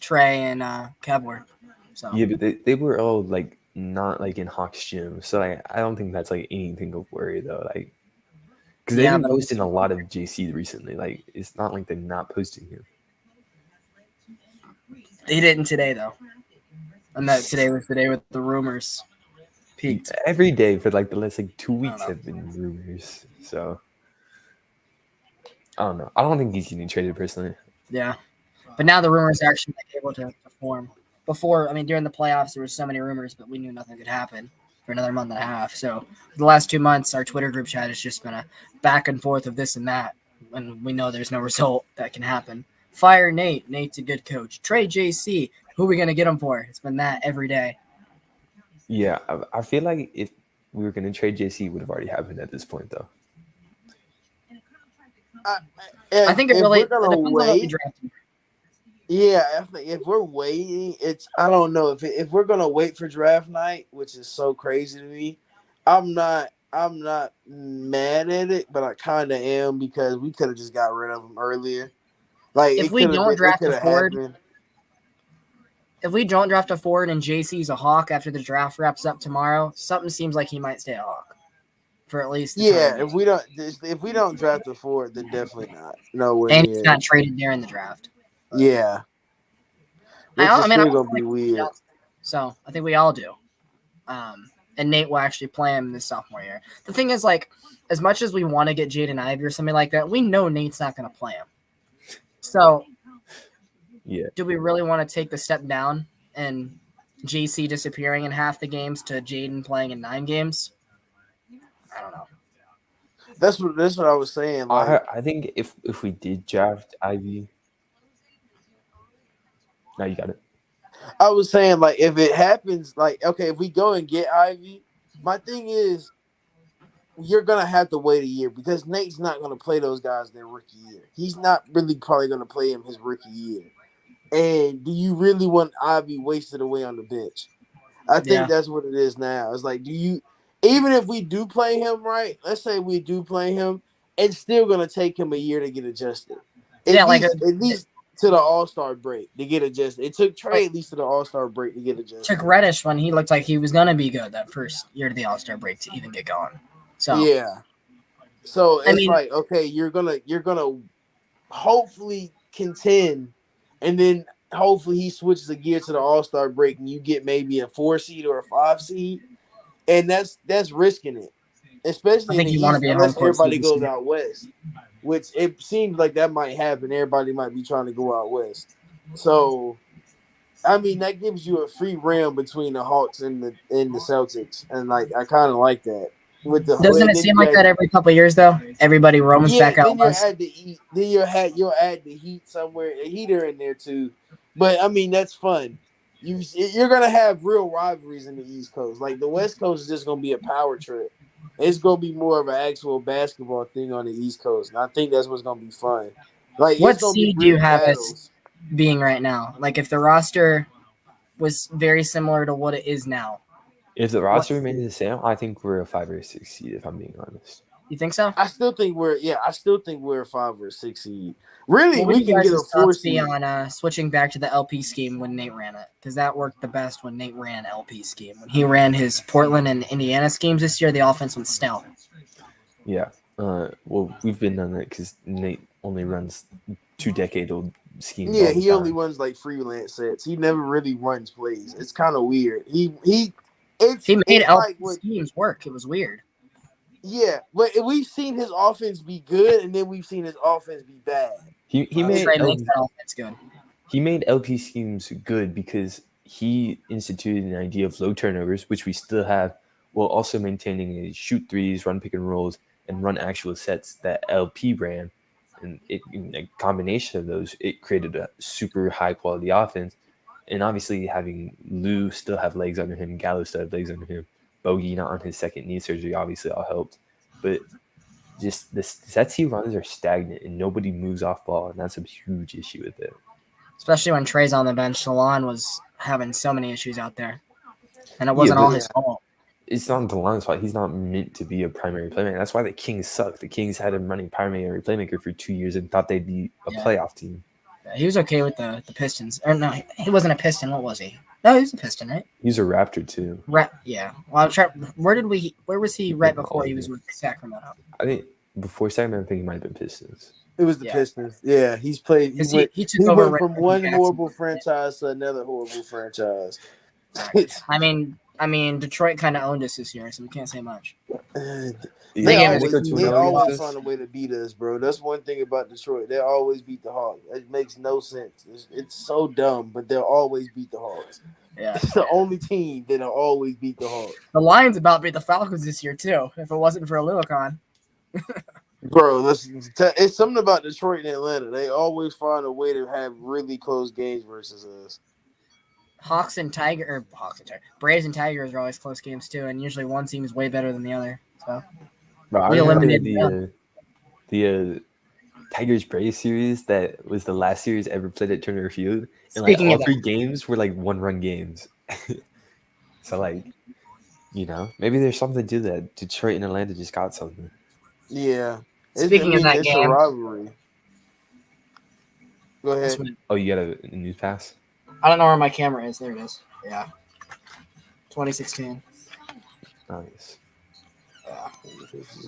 Trey, and Kev were. So Yeah, but they were all like not like in Hawks gym, so like I don't think that's like anything to worry though. Like, because they've yeah, been but posting a lot of JC recently. Like, it's not like they're not posting him. they didn't today though. And that today was the day with the rumors peaked. Every day for like the last like 2 weeks know. have been rumors. So I don't know. I don't think he's getting traded personally. Yeah. But now the rumors are actually able to form. Before, I mean, during the playoffs, there were so many rumors, but we knew nothing could happen for another month and a half. So the last 2 months, our Twitter group chat has just been a back and forth of this and that, and we know there's no result that can happen. Fire Nate. Nate's a good coach. Trade JC. Who are we going to get him for? It's been that every day. Yeah, I feel like if we were going to trade JC, it would have already happened at this point, though. I think it If really we're gonna depends on what we wait. draft. Yeah, if we're waiting, I don't know if we're gonna wait for draft night, which is so crazy to me. I'm not mad at it, but I kind of am because we could have just got rid of him earlier. Like If we don't it draft could a have forward, happened. if we don't draft a forward and JC's a Hawk after the draft wraps up tomorrow, something seems like he might stay a Hawk for at least the time Yeah, being. if we don't draft a forward, then definitely not. Nowhere And he's near. not traded during the draft. Yeah, which I is mean, I still also gonna be like weird. so I think we all do. And Nate will actually play him this sophomore year. The thing is, like, as much as we want to get Jaden Ivey or something like that, we know Nate's not going to play him. So, Yeah. do we really want to take the step down and JC disappearing in half the games to Jaden playing in 9 games? I don't know. That's what I was saying. Like I think if we did draft Ivy, now you got it. I was saying, like if it happens, like okay, if we go and get Ivy, my thing is you're gonna have to wait a year because Nate's not gonna play those guys their rookie year. He's not really probably gonna play him his rookie year. And do you really want Ivy wasted away on the bench? I think Yeah. that's what it is now. It's like, do you even if we do play him right, let's say we do play him, it's still gonna take him a year to get adjusted. Yeah, like At least to the All-Star break to get adjusted. It took Trey at least to the All-Star break to get adjusted. took Reddish when he looked like he was going to be good that first year of the All-Star break to even get going. So, Yeah. So I it's mean, like, okay, you're gonna hopefully contend, and then hopefully he switches a gear to the All-Star break and you get maybe a 4 seed or a 5 seed, and that's risking it, I especially in think the you want to East, be a home unless court everybody seed this goes year. out west, which it seems like that might happen. Everybody might be trying to go out west, so I mean that gives you a free realm between the Hawks and the Celtics, and like I kind of like that with the Doesn't it then seem you like that add, every couple of years though? Everybody roams yeah, back out then you're west. at the Heat, then you'll add the Heat somewhere, a Heater in there too, but I mean that's fun. You're gonna have real rivalries in the East Coast. Like the West Coast is just gonna be a power trip. It's gonna be more of an actual basketball thing on the East Coast, and I think that's what's gonna be fun. Like it's What gonna be seed do you real have as battles. being right now? Like if the roster was very similar to what it is now, If the what roster remains seed? the same, I think we're a 5 or a 6 seed. If I'm being honest, You think so? I still think we're a 5 or a 6 seed. Really, What would we you can get a guys' 4 thoughts be seed. on switching back to the LP scheme when Nate ran it? Because that worked the best when Nate ran LP scheme. When he ran his Portland and Indiana schemes this year, the offense went stale. yeah. Well, we've been on that because Nate only runs 2-decade-old schemes Yeah, all the he only time. runs like freelance sets. He never really runs plays. It's kind of weird. He made It's LP like what. schemes work. It was weird. Yeah, but we've seen his offense be good, and then we've seen his offense be bad. He made Trey makes that offense good. he made LP schemes good because he instituted an idea of low turnovers, which we still have, while also maintaining a shoot threes, run pick and rolls, and run actual sets that LP ran. And in a combination of those, it created a super high quality offense. And obviously, having Lou still have legs under him, Gallo still have legs under him, Bogey not on his second knee surgery obviously all helped. But just the sets he runs are stagnant and nobody moves off ball, and that's a huge issue with it. Especially when Trey's on the bench. Salon was having so many issues out there. And it Yeah, wasn't all but his fault. it's not Delon's fault. He's not meant to be a primary playmaker. That's why the Kings suck. The Kings had him running primary playmaker for 2 years and thought they'd be a playoff team. He was okay with the Pistons. Or no, he wasn't a Piston. What was he? No, he was a Piston, right? He's a Raptor too. Yeah. Well, where was he right before he was with Sacramento? I think before Sacramento, I think he might have been Pistons. It was the Pistons. Yeah, he's played. He took over went from one horrible franchise to another horrible franchise. I mean, Detroit kind of owned us this year, so we can't say much. They always find a way to beat us, bro. That's one thing about Detroit. They always beat the Hawks. It makes no sense. It's so dumb, but they'll always beat the Hawks. Yeah, it's the only team that'll always beat the Hawks. The Lions about beat the Falcons this year too. If it wasn't for Aluakon. Bro, it's something about Detroit and Atlanta. They always find a way to have really close games versus us. Braves and Tigers are always close games too, and usually one team is way better than the other. So bro, I remember the Tigers Braves series that was the last series ever played at Turner Field, and like all 3 games were like 1-run games. So like, maybe there's something to that. Detroit and Atlanta just got something. Yeah. Speaking of that game, it's a rivalry. Go ahead. Oh, you got a news pass? I don't know where my camera is. There it is. Yeah. 2016. Nice. Yeah.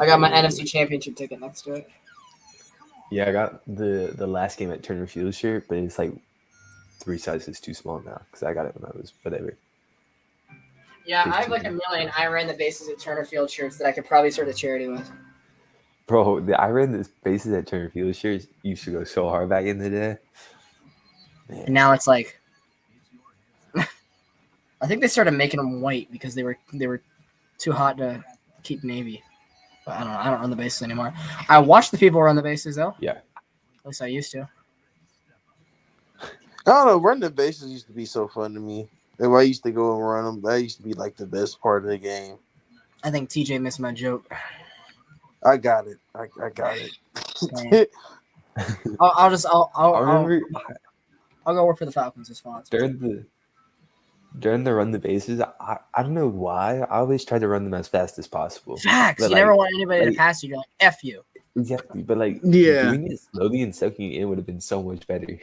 I got my NFC Championship ticket next to it. Yeah, I got the last game at Turner Field shirt, but it's like 3 sizes too small now because I got it when I was whatever. Yeah, 15. I have like a million I ran the bases at Turner Field shirts that I could probably start a charity with. Bro, I ran the bases at Turner Field shirts used to go so hard back in the day. Man. And now it's like I think they started making them white because they were too hot to keep navy. But I don't run the bases anymore. I watch the people run the bases though. Yeah. At least I used to. I don't know. Running the bases used to be so fun to me. If I used to go and run them, that used to be like the best part of the game. I think TJ missed my joke. I got it. I got it. I'll go work for the Falcons this fall. During the run the bases, I don't know why. I always try to run them as fast as possible. Facts. But you never want anybody to pass you. You're like, F you. Exactly. But doing it slowly and soaking it in would have been so much better.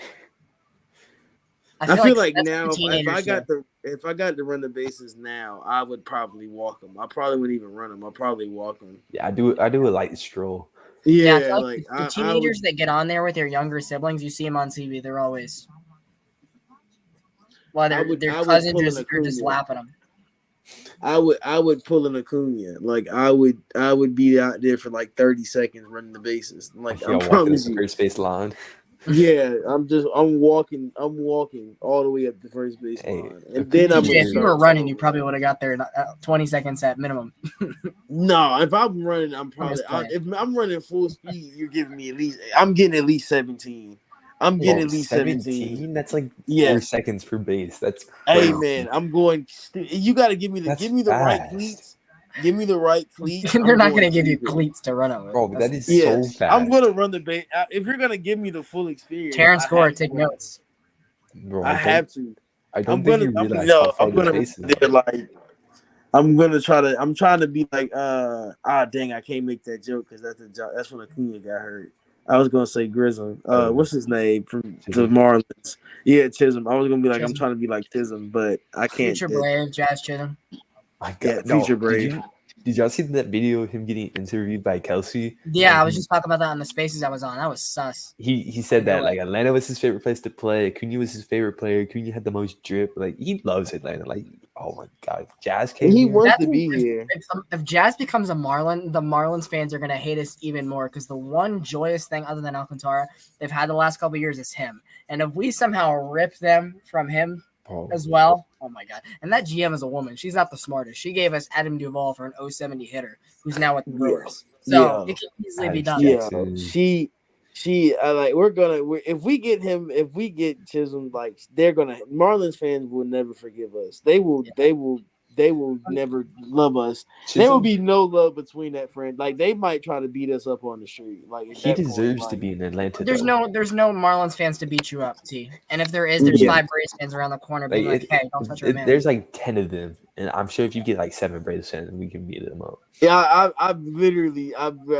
I feel like now if I got to run the bases now, I would probably walk them. I probably wouldn't even run them. I'll probably walk them. Yeah, I do a light stroll. Yeah, the teenagers that get on there with their younger siblings, you see them on TV. They're always Whether they're I would cousins pull or an you're just Acuna. lapping them. I would pull an Acuna. Like I would be out there for like 30 seconds running the bases. Like I Y'all walking up promise the you. first base line. Yeah, I'm walking all the way up the first base Hey, line, and then I'm TJ, gonna if you were start running, you slowing. probably would have got there in 20 seconds at minimum. No, if I'm running, I'm just probably playing. if I'm running full speed, you're giving me I'm getting at least 17. I'm getting Yeah. at least 17. That's like 4 Yes. seconds per base. That's Hey crazy. man, I'm going. You got to give me That's the right fast. cleats. Give me the right cleats. They're I'm not going to going give you stupid. cleats to run over. Bro, but that is so Yes, fast. I'm gonna run the base. If you're gonna give me the full experience, Terrence I Gore, have to take run it. notes. Bro, I have to. I don't think you realize how far I'm those gonna bases run there are. like I'm trying to be like dang, I can't make that joke because that's when Acuna got hurt. I was gonna say Grissom. What's his name from the Chisholm. Marlins? Yeah, Chisholm. I was gonna be like I'm Chisholm. trying to be like Chisholm, but I can't. Future Brave, Jazz Chisholm. My Yeah, God, future no. Brave. Did y'all see that video of him getting interviewed by Kelsey? Yeah, And I was just talking about that on the spaces I was on. That was sus. he said No that way. like Atlanta was his favorite place to play. Acuna was his favorite player. Acuna had the most drip. Like he loves Atlanta. Like, oh my God, Jazz came He here. wants to be here. If Jazz becomes a Marlin, the Marlins fans are going to hate us even more because the one joyous thing other than Alcantara they've had the last couple of years is him. And if we somehow rip them from him as well, oh my God. And that GM is a woman. She's not the smartest. She gave us Adam Duvall for an 070 hitter who's now with the Brewers. So it can easily be done. Yeah, she if we get him, if we get Chisholm, like Marlins fans will never forgive us. They will never love us. Chisholm, There will be no love between that friend. Like they might try to beat us up on the street. Like at he that deserves point, to be in Atlanta. There's though. no Marlins fans to beat you up, T. And if there is, there's 5 Braves fans around the corner being like, "Hey, don't touch our man." There's like 10 of them, and I'm sure if you get like 7 Braves fans, we can beat them up. Yeah,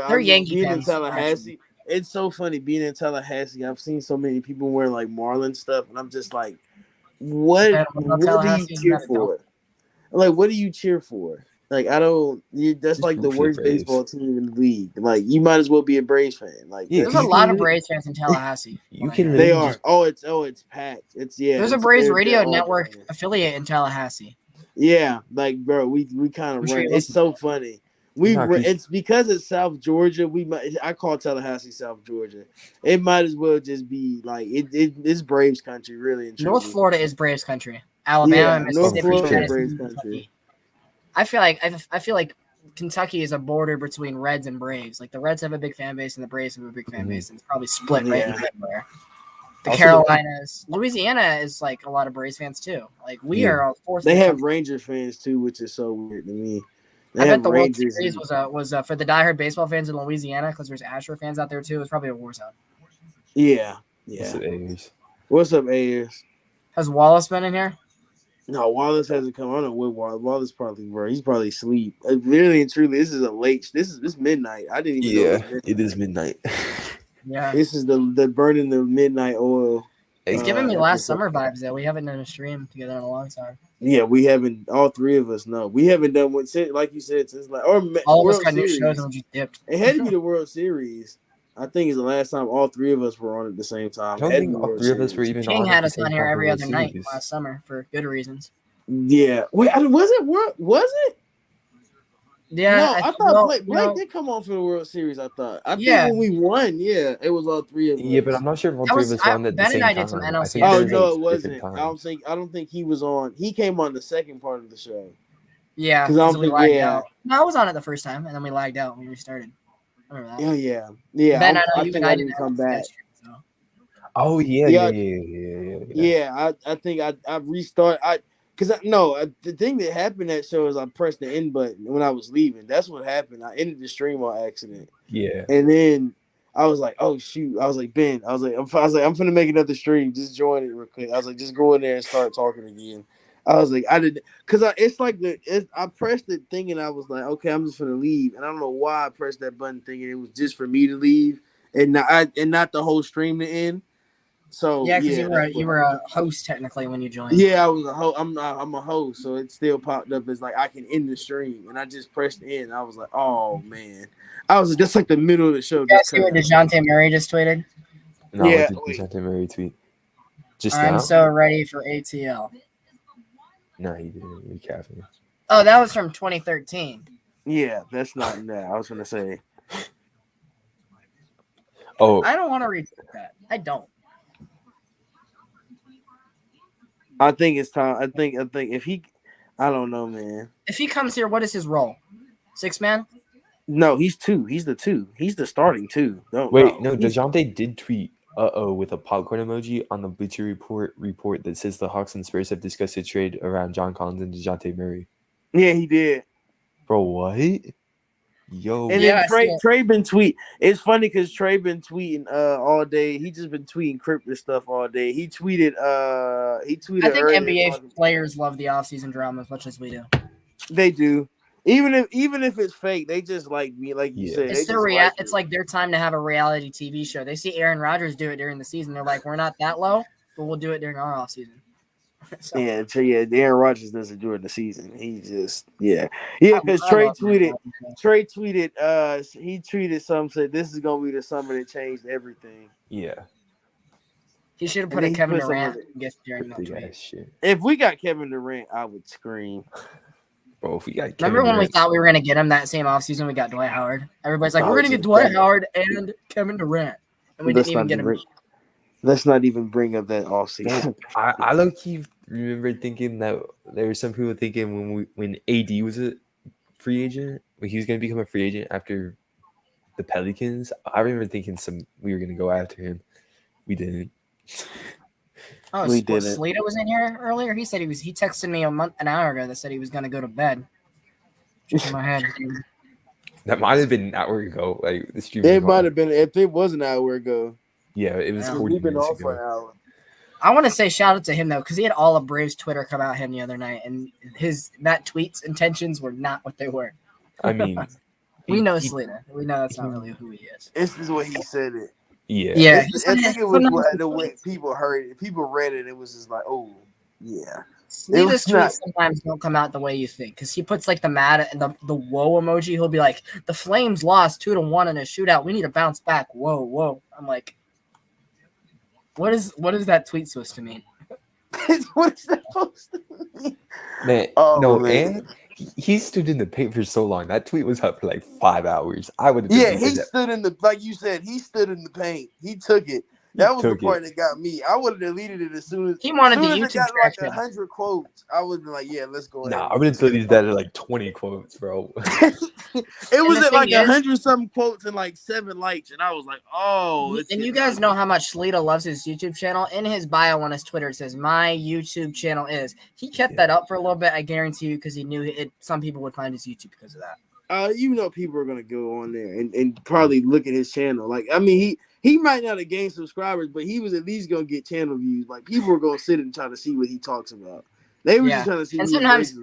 They're Yankee being fans, in Tallahassee. It's so funny being in Tallahassee. I've seen so many people wearing like Marlin stuff, and I'm just like, what do you cheer for? Like, what do you cheer for? Like, I don't. That's Just like the root for the worst Braves. baseball team in the league. Like, you might as well be a Braves fan. Like, Yeah, there's a lot of Braves fans in Tallahassee. You can They literally are. just It's packed. There's a Braves radio network affiliate in Tallahassee. Yeah, like bro, we kind of run. It's so funny. It's because it's South Georgia. I call Tallahassee South Georgia. It might as well just be like it's Braves country, really. And North Florida is Braves country. Alabama, North Florida, Tennessee, Braves country. I feel like Kentucky is a border between Reds and Braves. Like the Reds have a big fan base and the Braves have a big fan base, and it's probably split right in there. The Carolinas, Louisiana is like a lot of Braves fans too. Like we are a fourth. They have Ranger fans too, which is so weird to me. I bet the World Series was for the diehard baseball fans in Louisiana because there's Astro fans out there too. It was probably a war zone. Yeah. What's up, Ayers? Has Wallace been in here? No, Wallace hasn't come. I don't know what Wallace probably, bro. He's probably asleep. Really and truly, this is a late. This is midnight. I didn't even know. It is midnight. Yeah. This is the burning the midnight oil. It's giving me last summer vibes though. We haven't done a stream together in a long time. Yeah, we haven't. All 3 of us. No, we haven't done one since, like you said, since like all of us got new shows and we just dipped. It had to be the World Series. I think it's the last time all 3 of us were on at the same time. I don't think all 3 of us were even King on. had us on here every other night last summer for good reasons. Yeah. Wait, was it? Yeah. No, I thought Blake did come on for the World Series. I think when we won, it was all 3 of us. Yeah, but I'm not sure if all 3 of us were on at the same time. No, it wasn't. I don't think he was on. He came on the second part of the show. Yeah, because we lagged out. No, I was on it the first time, and then we lagged out when we restarted. I remember that. Yeah. Ben, I think I didn't come back. Oh yeah. Yeah, I think I restart. The thing that happened that show is I pressed the end button when I was leaving. That's what happened. I ended the stream on accident. Yeah. And then I was like, oh shoot. I was like, Ben. I'm finna make another stream. Just join it real quick. I was like, just go in there and start talking again. I was like, I pressed the thing and I was like, okay, I'm just gonna leave. And I don't know why I pressed that button thinking it was just for me to leave and not the whole stream to end. So yeah, because you were a host technically when you joined. Yeah, I was a host. I'm a host, so it still popped up as like I can end the stream, and I just pressed in. I was like, oh man, I was just like the middle of the show. You guys see what DeJounte Murray just tweeted? No, yeah, DeJounte Murray tweet. Just I'm now? so ready for ATL. No, he didn't recap me. Oh, that was from 2013. Yeah, that's not that. I was gonna say. Oh, I don't want to read that. I don't. I think it's time. I think if he, I don't know, man. If he comes here, what is his role? 6-man? No, he's two. He's the two. He's the starting two. Don't wait, know. no, DeJounte did tweet with a popcorn emoji on the Bleacher report that says the Hawks and Spurs have discussed a trade around John Collins and DeJounte Murray. Yeah, he did. Bro, what? Yo. And Yeah, then I see Trey been tweet. It's funny because Trey been tweeting all day. He just been tweeting crypto stuff all day. He tweeted I think earlier. NBA players love the offseason drama as much as we do. They do. Even if it's fake, they just like me, like you said. It's they their just it's like their time to have a reality TV show. They see Aaron Rodgers do it during the season. They're like, we're not that low, but we'll do it during our off season. So. Yeah. Aaron Rodgers doesn't during the season. He just because Trey tweeted. He tweeted something said this is gonna be the summer that changed everything. Yeah. He should have put a Kevin Durant gift during that tweet. Shit. If we got Kevin Durant, I would scream. Bro, if we got Remember when we thought we were gonna get him that same offseason? We got Dwight Howard. Everybody's like, we're gonna get Dwight Howard and Kevin Durant, and we didn't even get him. Let's not even bring up that offseason. I low-key remember thinking that there were some people thinking when AD was a free agent, when he was gonna become a free agent after the Pelicans. I remember thinking we were gonna go after him. We didn't. Oh, we didn't. Slita was in here earlier. He said he texted me an hour ago that said he was gonna go to bed. Just in my head. That might have been an hour ago. Like the stream. It might have been if it was an hour ago. Yeah, it was 40 minutes ago. For an hour. I want to say shout out to him though, because he had all of Braves Twitter come out him the other night, and that tweet's intentions were not what they were. I mean, we know Slita. We know that's not really who he is. This is what he said it. Yeah. I think it was the way people heard it. People read it. It was just like, oh, yeah. Slita's tweets sometimes don't come out the way you think, because he puts like the mad and the whoa emoji. He'll be like, the Flames lost 2-1 in a shootout. We need to bounce back. Whoa. I'm like, what is that tweet supposed to mean? What is that supposed to mean? Man, and he stood in the paint for so long. That tweet was up for like 5 hours. I would have. Yeah, he stood in the like you said. He stood in the paint. He took it. That was the part that got me. I would have deleted it as soon as he wanted the YouTube. Got like 100 quotes. I would be like, yeah, let's go. Nah, I would have deleted that at like 20 quotes, bro. It was at like 100-something quotes and like 7 likes, and I was like, oh. And you guys know how much Slita loves his YouTube channel. In his bio on his Twitter, it says, "My YouTube channel is." He kept that up for a little bit, I guarantee you, because he knew some people would find his YouTube because of that. You know, people are gonna go on there and probably look at his channel. Like, I mean, he might not have gained subscribers, but he was at least gonna get channel views. Like, people were gonna sit and try to see what he talks about. They were just trying to see. And sometimes,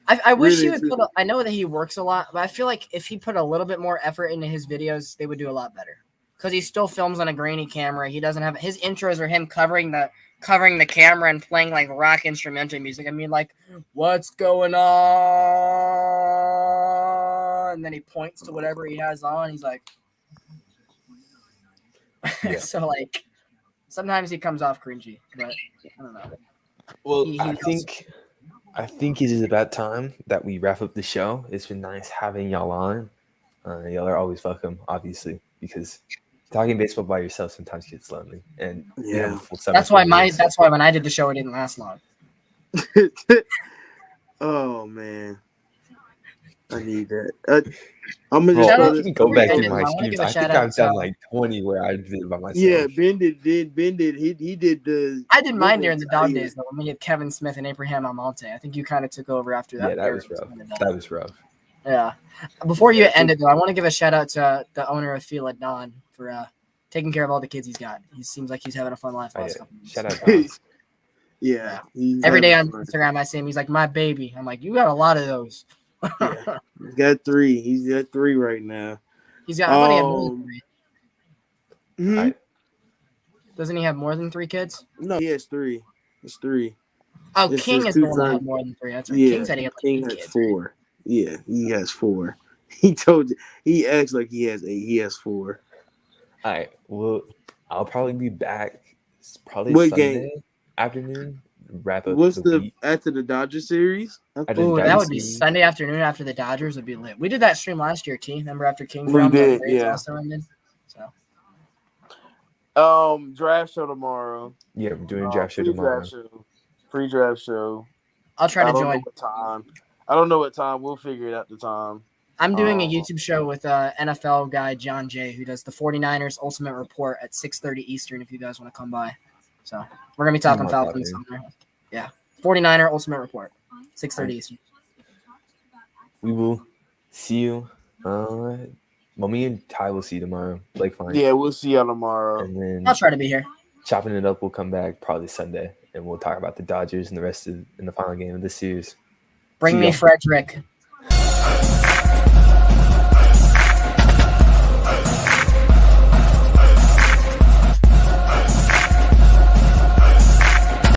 I wish he would put. I know that he works a lot, but I feel like if he put a little bit more effort into his videos, they would do a lot better. Because he still films on a grainy camera. He doesn't have his intros are him covering the camera and playing like rock instrumental music. I mean, like, what's going on? And then he points to whatever he has on. He's like, so like, sometimes he comes off cringy, but I don't know. Well, I think it is about time that we wrap up the show. It's been nice having y'all on. Y'all are always welcome, obviously, because talking baseball by yourself sometimes gets lonely. And that's why when I did the show, it didn't last long. Oh man, I need that. I'm gonna just go back to my streams. I think I've done like 20 where I did it by myself. Yeah, Ben did. He did the. I did mine during the dog days though. When we had Kevin Smith and Abraham Almonte. I think you kind of took over after that. Yeah, that was rough. That was rough. Yeah. Before you end it though, I want to give a shout out to the owner of Fila, Don, for taking care of all the kids he's got. He seems like he's having a fun life. Shout out. Don. Yeah. Every day on Instagram, I see him. He's like, my baby. I'm like, you got a lot of those. Yeah. He's got 3. He's got 3 right now. He's got more than 3. Mm-hmm. Doesn't he have more than 3 kids? No, he has 3. It's 3. Oh, King is the one that had more than 3. That's right. Yeah, King said he had like King 8 has kids. 4. Yeah, he has 4. He told you. He acts like he has 8. He has 4. All right. Well, I'll probably be back It's probably What Sunday game? afternoon. Wrap up What's the the week. after the Dodger series? After the Oh, that Dodgers would be series. Sunday afternoon after the Dodgers would be lit. We did that stream last year, T. Remember after King's We Realm, the did, Rays yeah. also ended. So Draft show tomorrow. Yeah, we're doing a draft show Free tomorrow. draft show. Free draft show. I'll try I to don't know join. what time. I don't know what time. We'll figure it out the time. I'm doing a YouTube show with NFL guy John Jay, who does the 49ers Ultimate Report at 6:30 Eastern. If you guys want to come by, so we're gonna be talking Falcons. Yeah, 49er Ultimate Report, 6:30 Eastern. We will see you. Well, me and Ty will see you tomorrow. Blake, fine. Yeah, we'll see y'all tomorrow. And then I'll try to be here. Chopping it up, we'll come back probably Sunday, and we'll talk about the Dodgers and the rest of in the final game of this series. Bring me Frederick.